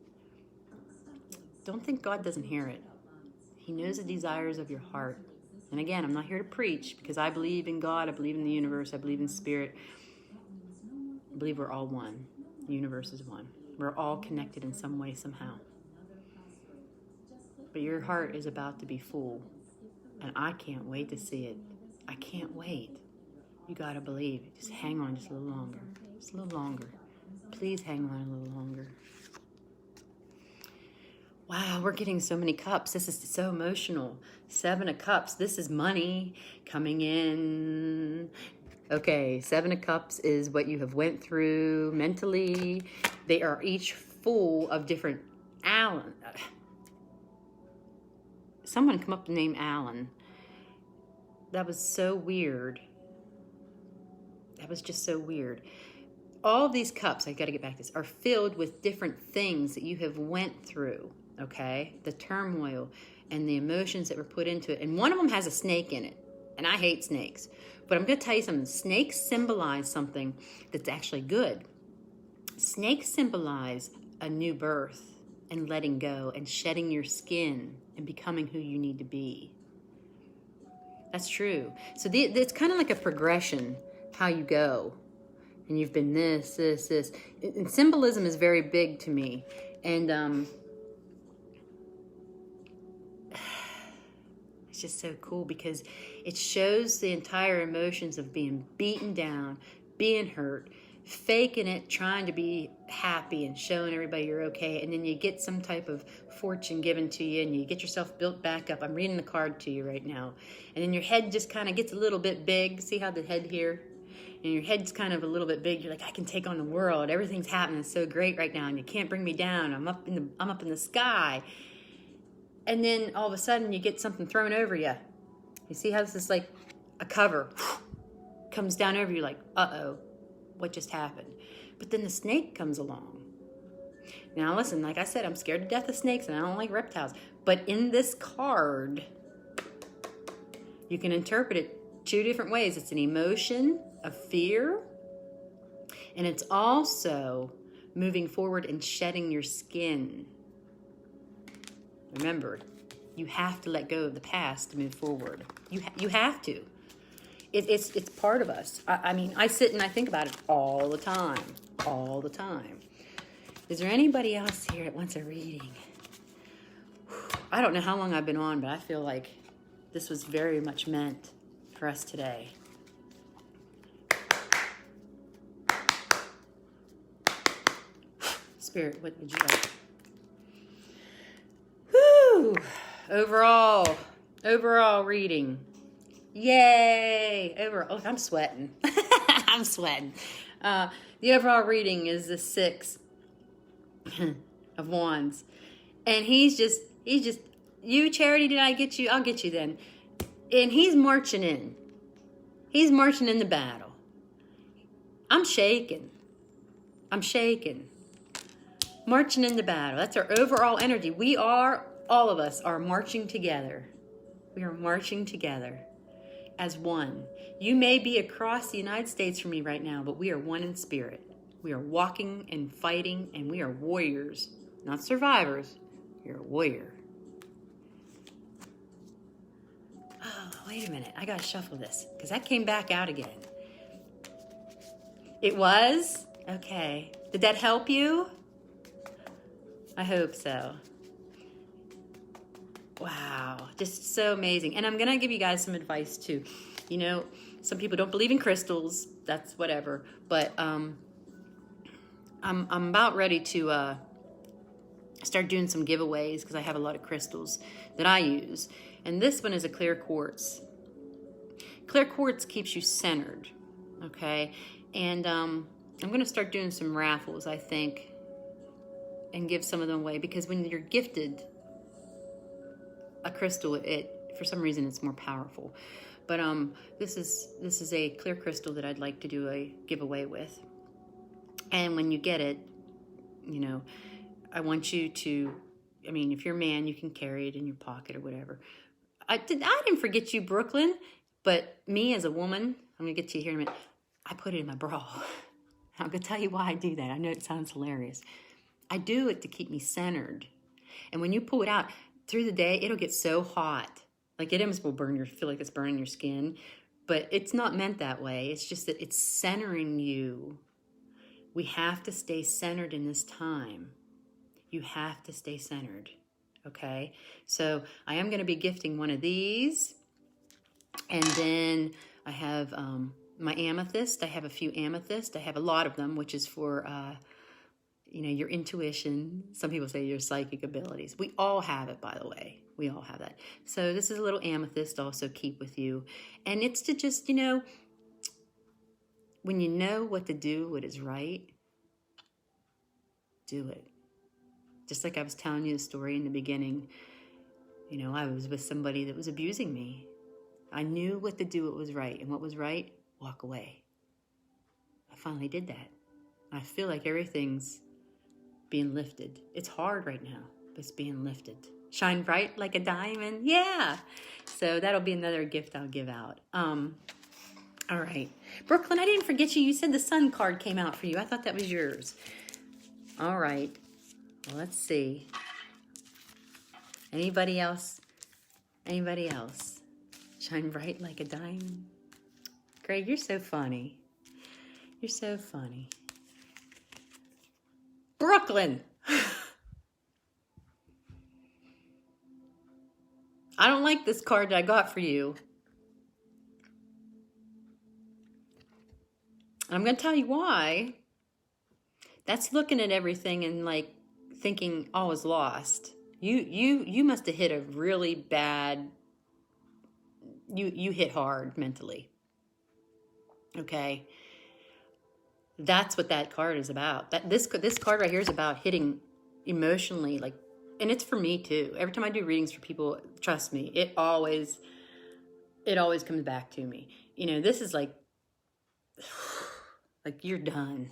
Don't think God doesn't hear it. He knows the desires of your heart. And again, I'm not here to preach because I believe in God. I believe in the universe. I believe in Spirit. I believe we're all one. The universe is one. We're all connected in some way, somehow. But your heart is about to be full. And I can't wait to see it. I can't wait. You got to believe. Just hang on just a little longer. Just a little longer. Please hang on a little longer. Wow, we're getting so many cups. This is so emotional. 7 of Cups. This is money coming in. Okay, 7 of Cups is what you have went through mentally. They are each full of different Alan. Someone come up with the name Alan. That was so weird. That was just so weird. All these cups, I got to get back to this, are filled with different things that you have went through, okay? The turmoil and the emotions that were put into it. And one of them has a snake in it. And I hate snakes. But I'm going to tell you something. Snakes symbolize something that's actually good. Snakes symbolize a new birth and letting go and shedding your skin and becoming who you need to be. That's true. So it's kind of like a progression, how you go. And you've been this. And symbolism is very big to me. And it's just so cool because it shows the entire emotions of being beaten down, being hurt, faking it, trying to be happy and showing everybody you're okay. And then you get some type of fortune given to you and you get yourself built back up. I'm reading the card to you right now. And then your head just kind of gets a little bit big. See how the head here? and your head's kind of a little bit big. You're like, I can take on the world. Everything's happening so great right now, and you can't bring me down. I'm up in the sky. And then all of a sudden, you get something thrown over you. You see how this is like a cover comes down over you, like, uh-oh, what just happened? But then the snake comes along. Now listen, like I said, I'm scared to death of snakes, and I don't like reptiles. But in this card, you can interpret it 2 different ways. It's an emotion of fear, and it's also moving forward and shedding your skin. Remember, you have to let go of the past to move forward. You have to. It's part of us. I mean, I sit and I think about it all the time. All the time. Is there anybody else here that wants a reading? I don't know how long I've been on, but I feel like this was very much meant for us today. Spirit, what would you like? Woo! Overall reading. Yay! Oh, I'm sweating. I'm sweating. The overall reading is the 6 of Wands. And he's just, you, Charity, did I get you? I'll get you then. And he's marching in. He's marching into battle. I'm shaking. Marching into battle. That's our overall energy. All of us are marching together. We are marching together as one. You may be across the United States from me right now, but we are one in spirit. We are walking and fighting, and we are warriors, not survivors. You're a warrior. Oh, wait a minute. I got to shuffle this because that came back out again. It was? Okay. Did that help you? I hope so. Wow, just so amazing. And I'm going to give you guys some advice too. You know, some people don't believe in crystals. That's whatever. But I'm about ready to start doing some giveaways because I have a lot of crystals that I use. And this one is a clear quartz. Clear quartz keeps you centered, okay? And I'm going to start doing some raffles, I think, and give some of them away because when you're gifted a crystal, for some reason it's more powerful. But this is a clear crystal that I'd like to do a giveaway with. And when you get it, you know, I want you to, I mean, if you're a man, you can carry it in your pocket or whatever. I didn't forget you, Brooklyn, but me as a woman, I'm gonna get to you here in a minute. I put it in my bra. I'm gonna tell you why I do that. I know it sounds hilarious. I do it to keep me centered. And when you pull it out, through the day, it'll get so hot. Like it almost will feel like it's burning your skin. But it's not meant that way. It's just that it's centering you. We have to stay centered in this time. You have to stay centered. Okay? So I am going to be gifting one of these. And then I have my amethyst. I have a few amethysts. I have a lot of them, which is for your intuition. Some people say your psychic abilities. We all have it, by the way. We all have that. So this is a little amethyst to also keep with you. And it's to just, when you know what to do, what is right, do it. Just like I was telling you the story in the beginning, I was with somebody that was abusing me. I knew what to do, what was right. And what was right, walk away. I finally did that. I feel like everything's being lifted. It's hard right now, but it's being lifted. Shine bright like a diamond. Yeah. So that'll be another gift I'll give out. All right. Brooklyn, I didn't forget you. You said the sun card came out for you. I thought that was yours. All right. Well, let's see. Anybody else? Anybody else? Shine bright like a diamond. Greg, you're so funny. You're so funny. Brooklyn. I don't like this card that I got for you. And I'm going to tell you why. That's looking at everything and like thinking all is lost. You must have hit a really bad, you hit hard mentally. Okay? That's what that card is about. This card right here is about hitting emotionally, like, and it's for me too. Every time I do readings for people, trust me, it always comes back to me. You know, this is like you're done.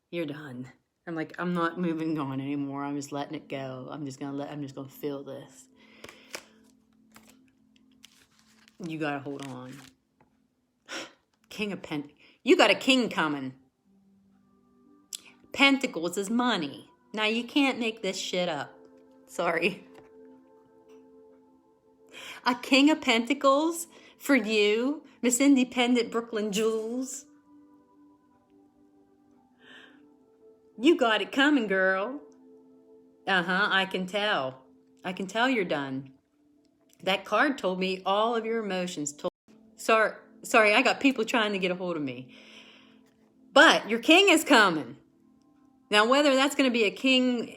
You're done. I'm like, I'm not moving on anymore. I'm just letting it go. I'm just gonna feel this. You gotta hold on. King of Pentacles. You got a king coming. Pentacles is money. Now you can't make this shit up. Sorry. A king of Pentacles for you, Miss Independent Brooklyn Jules. You got it coming, girl. I can tell. I can tell you're done. That card told me all of your emotions. Sorry, I got people trying to get a hold of me. But your king is coming. Now, whether that's going to be a king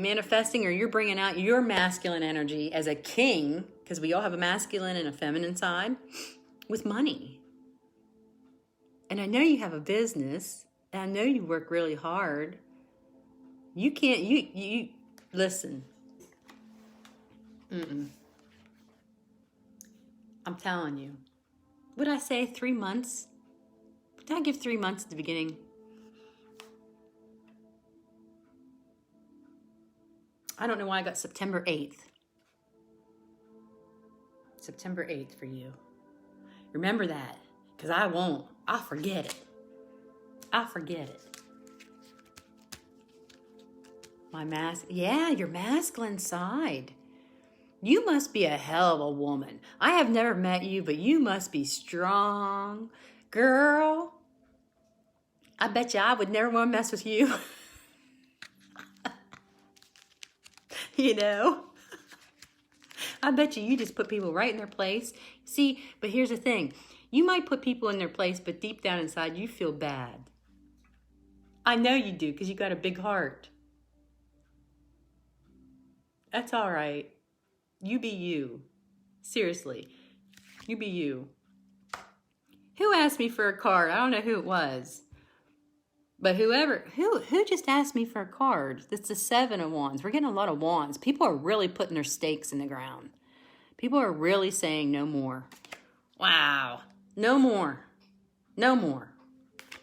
manifesting or you're bringing out your masculine energy as a king, because we all have a masculine and a feminine side, with money. And I know you have a business, and I know you work really hard. You can't, you listen. I'm telling you. Would I say 3 months? Would I give 3 months at the beginning? I don't know why I got September 8th. September 8th for you. Remember that, because I won't. I'll forget it. I'll forget it. Your masculine side. You must be a hell of a woman. I have never met you, but you must be strong. Girl, I bet you I would never want to mess with you. You know? I bet you just put people right in their place. See, but here's the thing. You might put people in their place, but deep down inside, you feel bad. I know you do, because you got a big heart. That's all right. You be you. Seriously. You be you. Who asked me for a card? I don't know who it was. But who just asked me for a card? That's the 7 of Wands. We're getting a lot of wands. People are really putting their stakes in the ground. People are really saying no more. Wow. No more. No more.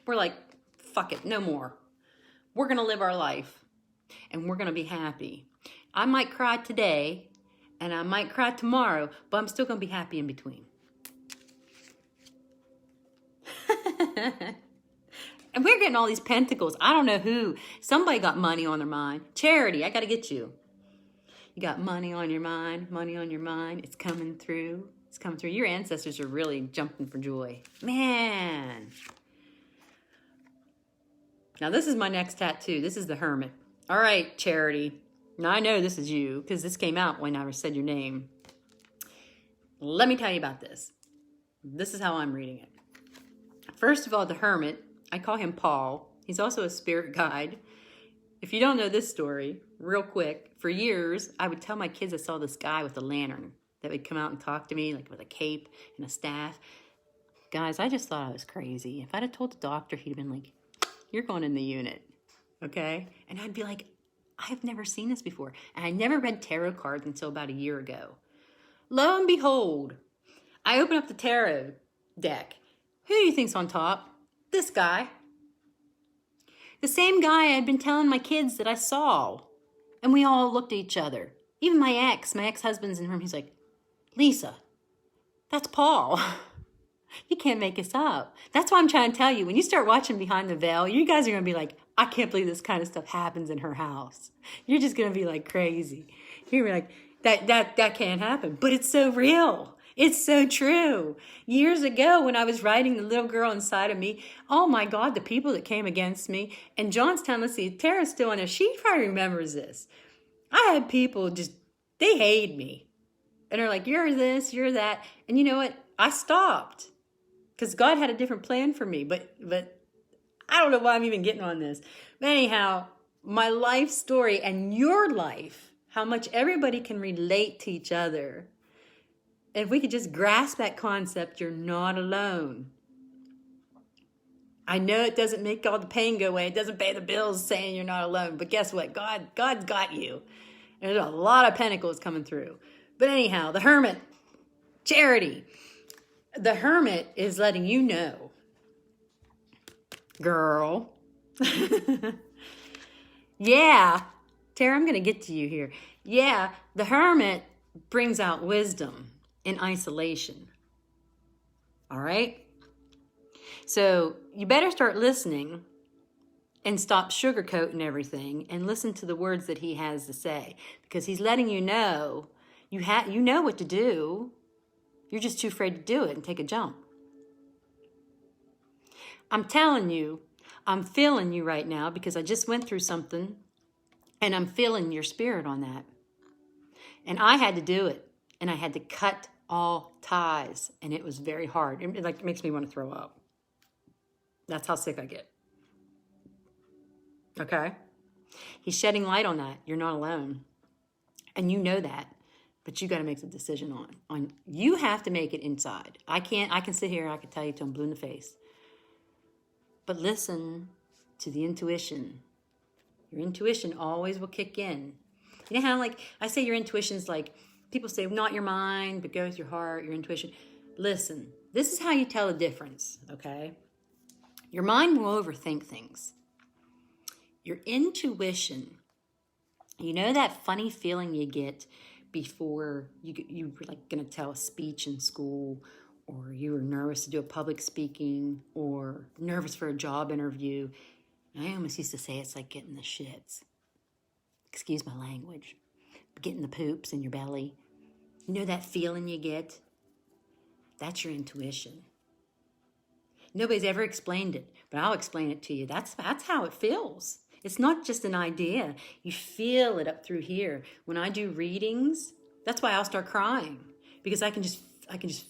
We're like, fuck it, no more. We're going to live our life. And we're going to be happy. I might cry today. And I might cry tomorrow. But I'm still going to be happy in between. And we're getting all these pentacles. I don't know who. Somebody got money on their mind. Charity, I got to get you. You got money on your mind. Money on your mind. It's coming through. It's coming through. Your ancestors are really jumping for joy. Man. Now, this is my next tattoo. This is the Hermit. All right, Charity. Now, I know this is you because this came out when I said your name. Let me tell you about this. This is how I'm reading it. First of all, the Hermit. I call him Paul. He's also a spirit guide. If you don't know this story, real quick, for years, I would tell my kids I saw this guy with a lantern that would come out and talk to me, like with a cape and a staff. Guys, I just thought I was crazy. If I'd have told the doctor, he'd have been like, you're going in the unit, okay? And I'd be like, I've never seen this before. And I never read tarot cards until about a year ago. Lo and behold, I open up the tarot deck. Who do you think's on top? This guy. The same guy I had been telling my kids that I saw. And we all looked at each other. Even my ex-husband's in the room. He's like, Lisa, that's Paul. You can't make this up. That's why I'm trying to tell you, when you start watching Behind the Veil, you guys are going to be like, I can't believe this kind of stuff happens in her house. You're just going to be like crazy. You're going to be like, that can't happen. But it's so real. It's so true. Years ago, when I was writing The Little Girl Inside of Me, oh my God, the people that came against me. And Johnstown, let's see, Tara's still in there. She probably remembers this. I had people they hate me. And they're like, you're this, you're that. And you know what? I stopped. Because God had a different plan for me. But I don't know why I'm even getting on this. But anyhow, my life story and your life, how much everybody can relate to each other. If we could just grasp that concept, you're not alone. I know it doesn't make all the pain go away. It doesn't pay the bills saying you're not alone. But guess what? God's got you. There's a lot of pentacles coming through. But anyhow, the Hermit, Charity. The Hermit is letting you know, girl. Yeah, Tara, I'm going to get to you here. Yeah, the Hermit brings out wisdom in isolation. All right? So you better start listening and stop sugarcoating everything and listen to the words that he has to say, because he's letting you know you know what to do. You're just too afraid to do it and take a jump. I'm telling you, I'm feeling you right now because I just went through something and I'm feeling your spirit on that. And I had to do it, and I had to cut all ties, and it was very hard. It makes me want to throw up. That's how sick I get. Okay? He's shedding light on that. You're not alone. And you know that. But you got to make the decision on. You have to make it inside. I can sit here and I can tell you till I'm blue in the face. But listen to the intuition. Your intuition always will kick in. You know how, like, I say your intuition's like, people say, not your mind, but go with your heart, your intuition. Listen, this is how you tell the difference, okay? Your mind will overthink things. Your intuition, you know that funny feeling you get before you were like going to tell a speech in school, or you were nervous to do a public speaking, or nervous for a job interview. I almost used to say it's like getting the shits. Excuse my language. Getting the poops in your belly. You know that feeling you get? That's your intuition. Nobody's ever explained it, but I'll explain it to you. That's how it feels. It's not just an idea. You feel it up through here. When I do readings, that's why I'll start crying, because I can just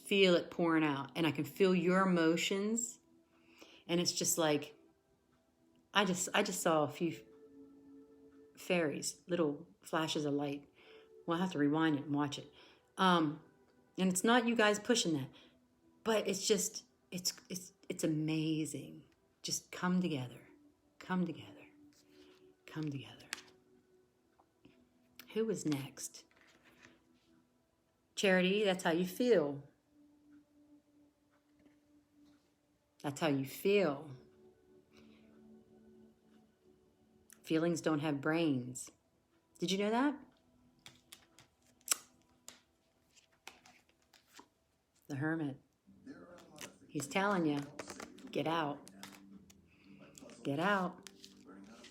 feel it pouring out, and I can feel your emotions, and it's just like I just saw a few fairies, little flashes of light. Well, I'll have to rewind it and watch it. And it's not you guys pushing that, but it's just it's amazing. Just come together. Come together. Come together. Who is next? Charity, that's how you feel. That's how you feel. Feelings don't have brains. Did you know that? The Hermit. He's telling you, get out. Get out.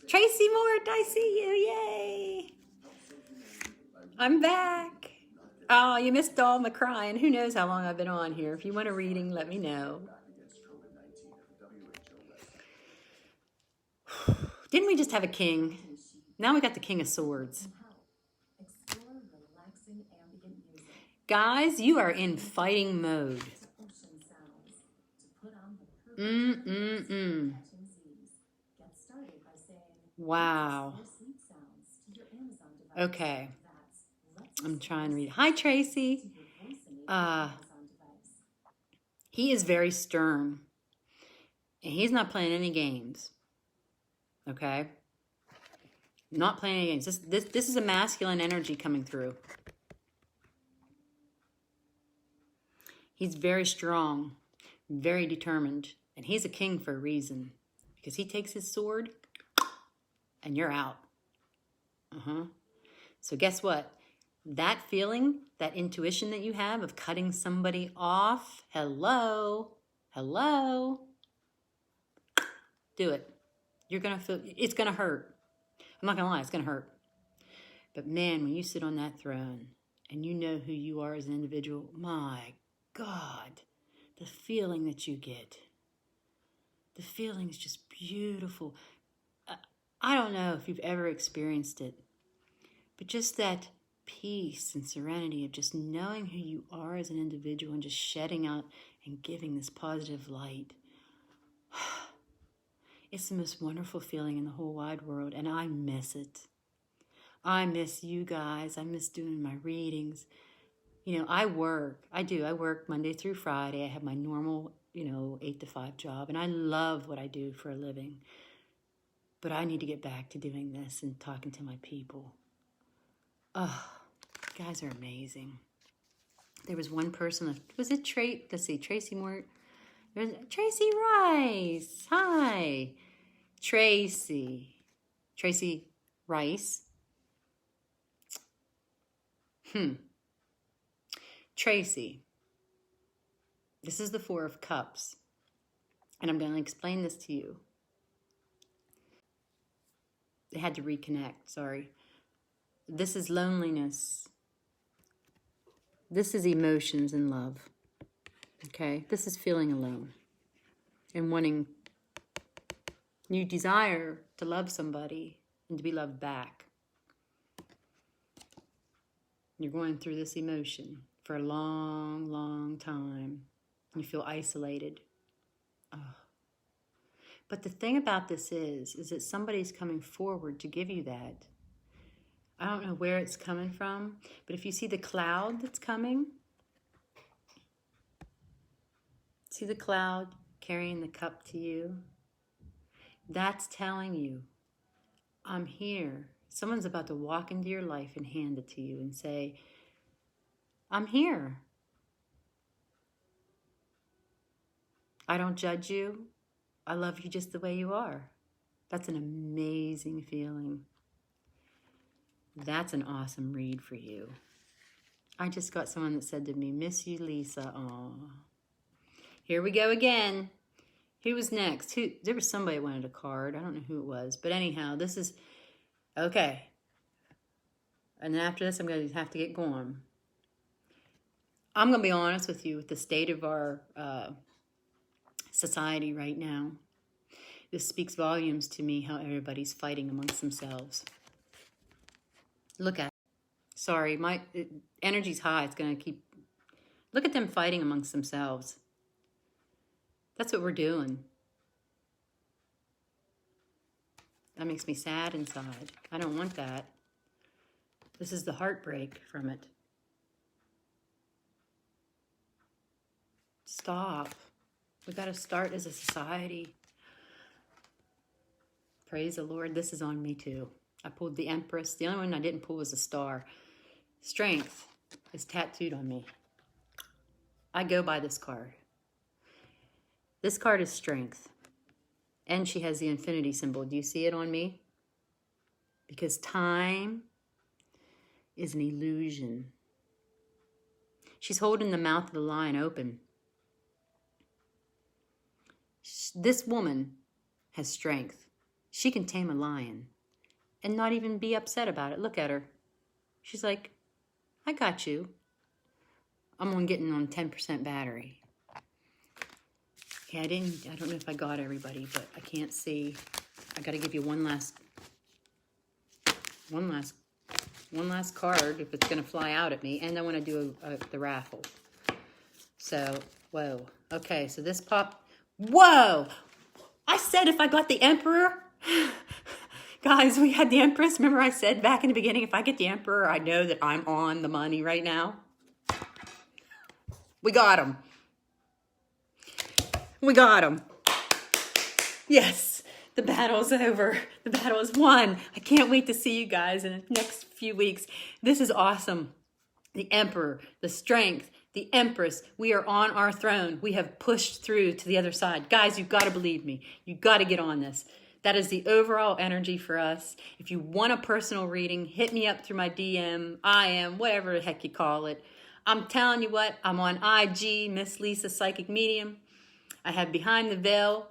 Tracy Mort, I see you. Yay. I'm back. Oh, you missed all my crying. Who knows how long I've been on here. If you want a reading, let me know. Didn't we just have a king? Now we got the King of Swords. Guys, you are in fighting mode. Wow. Okay. I'm trying to read. Hi, Tracy. He is very stern. And he's not playing any games. Okay? Not playing any games. This is a masculine energy coming through. He's very strong, very determined, and he's a king for a reason, because he takes his sword and you're out. So guess what? That feeling, that intuition that you have of cutting somebody off, hello, do it. You're going to feel, it's going to hurt. I'm not going to lie, it's going to hurt. But man, when you sit on that throne and you know who you are as an individual, my God, the feeling that you get. The feeling is just beautiful. I don't know if you've ever experienced it, but just that peace and serenity of just knowing who you are as an individual and just shedding out and giving this positive light. It's the most wonderful feeling in the whole wide world, and I miss it. I miss you guys. I miss doing my readings. You know, I work Monday through Friday. I have my normal 8 to 5 job, and I love what I do for a living. But I need to get back to doing this and talking to my people. Oh, you guys are amazing. There was one person, was it Tracy Moore? Tracy Rice. Hi. Tracy Rice. Tracy. This is the Four of Cups. And I'm going to explain this to you. I had to reconnect, sorry. This is loneliness. This is emotions and love. Okay? This is feeling alone and wanting, you desire to love somebody and to be loved back. You're going through this emotion for a long, long time. You feel isolated. Oh. But the thing about this is that somebody's coming forward to give you that. I don't know where it's coming from, but if you see the cloud that's coming, see the cloud carrying the cup to you? That's telling you, I'm here. Someone's about to walk into your life and hand it to you and say, I'm here. I don't judge you. I love you just the way you are. That's an amazing feeling. That's an awesome read for you. I just got someone that said to me, miss you, Lisa. Aw. Here we go again. Who was next? There was somebody that wanted a card. I don't know who it was. But anyhow, this is, okay. And then after this, I'm going to have to get going. I'm going to be honest with you with the state of our society right now. This speaks volumes to me how everybody's fighting amongst themselves. Look at it. Sorry, my energy's high. It's going to keep... Look at them fighting amongst themselves. That's what we're doing. That makes me sad inside. I don't want that. This is the heartbreak from it. Stop. We got to start as a society. Praise the Lord. This is on me too. I pulled the Empress. The only one I didn't pull was a star. Strength is tattooed on me. I go by this card. This card is strength. And she has the infinity symbol. Do you see it on me? Because time is an illusion. She's holding the mouth of the lion open. This woman has strength. She can tame a lion and not even be upset about it. Look at her. She's like, I got you. I'm on getting on 10% battery. Okay, I don't know if I got everybody, but I can't see. I got to give you one last card if it's going to fly out at me, and I want to do the raffle. So, whoa. Okay, so this popped. Whoa! I said if I got the Emperor. Guys, we had the Empress. Remember I said back in the beginning, if I get the Emperor, I know that I'm on the money right now. We got him. We got him. Yes, the battle's over. The battle is won. I can't wait to see you guys in the next few weeks. This is awesome. The Emperor, the Strength, the Empress. We are on our throne. We have pushed through to the other side. Guys, you've got to believe me. You've got to get on this. That is the overall energy for us. If you want a personal reading, hit me up through my DM, IM, whatever the heck you call it. I'm telling you what, I'm on IG, Miss Lisa Psychic Medium. I have Behind the Veil.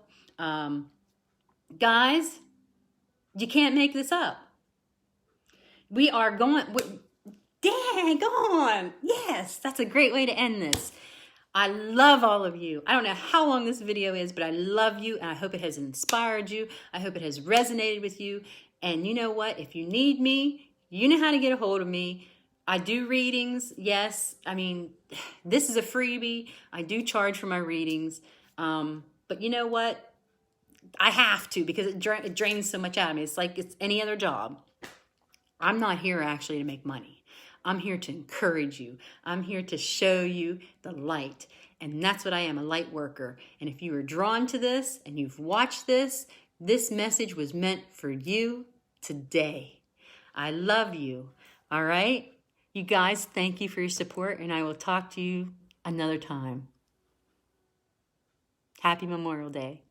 Guys, you can't make this up. We are going... Dang on! Yes, that's a great way to end this. I love all of you. I don't know how long this video is, but I love you, and I hope it has inspired you. I hope it has resonated with you. And you know what? If you need me, you know how to get a hold of me. I do readings, yes. I mean, this is a freebie. I do charge for my readings. But you know what? I have to because it drains so much out of me. It's like it's any other job. I'm not here actually to make money. I'm here to encourage you. I'm here to show you the light. And that's what I am, a light worker. And if you are drawn to this and you've watched this, this message was meant for you today. I love you. All right? You guys, thank you for your support, and I will talk to you another time. Happy Memorial Day.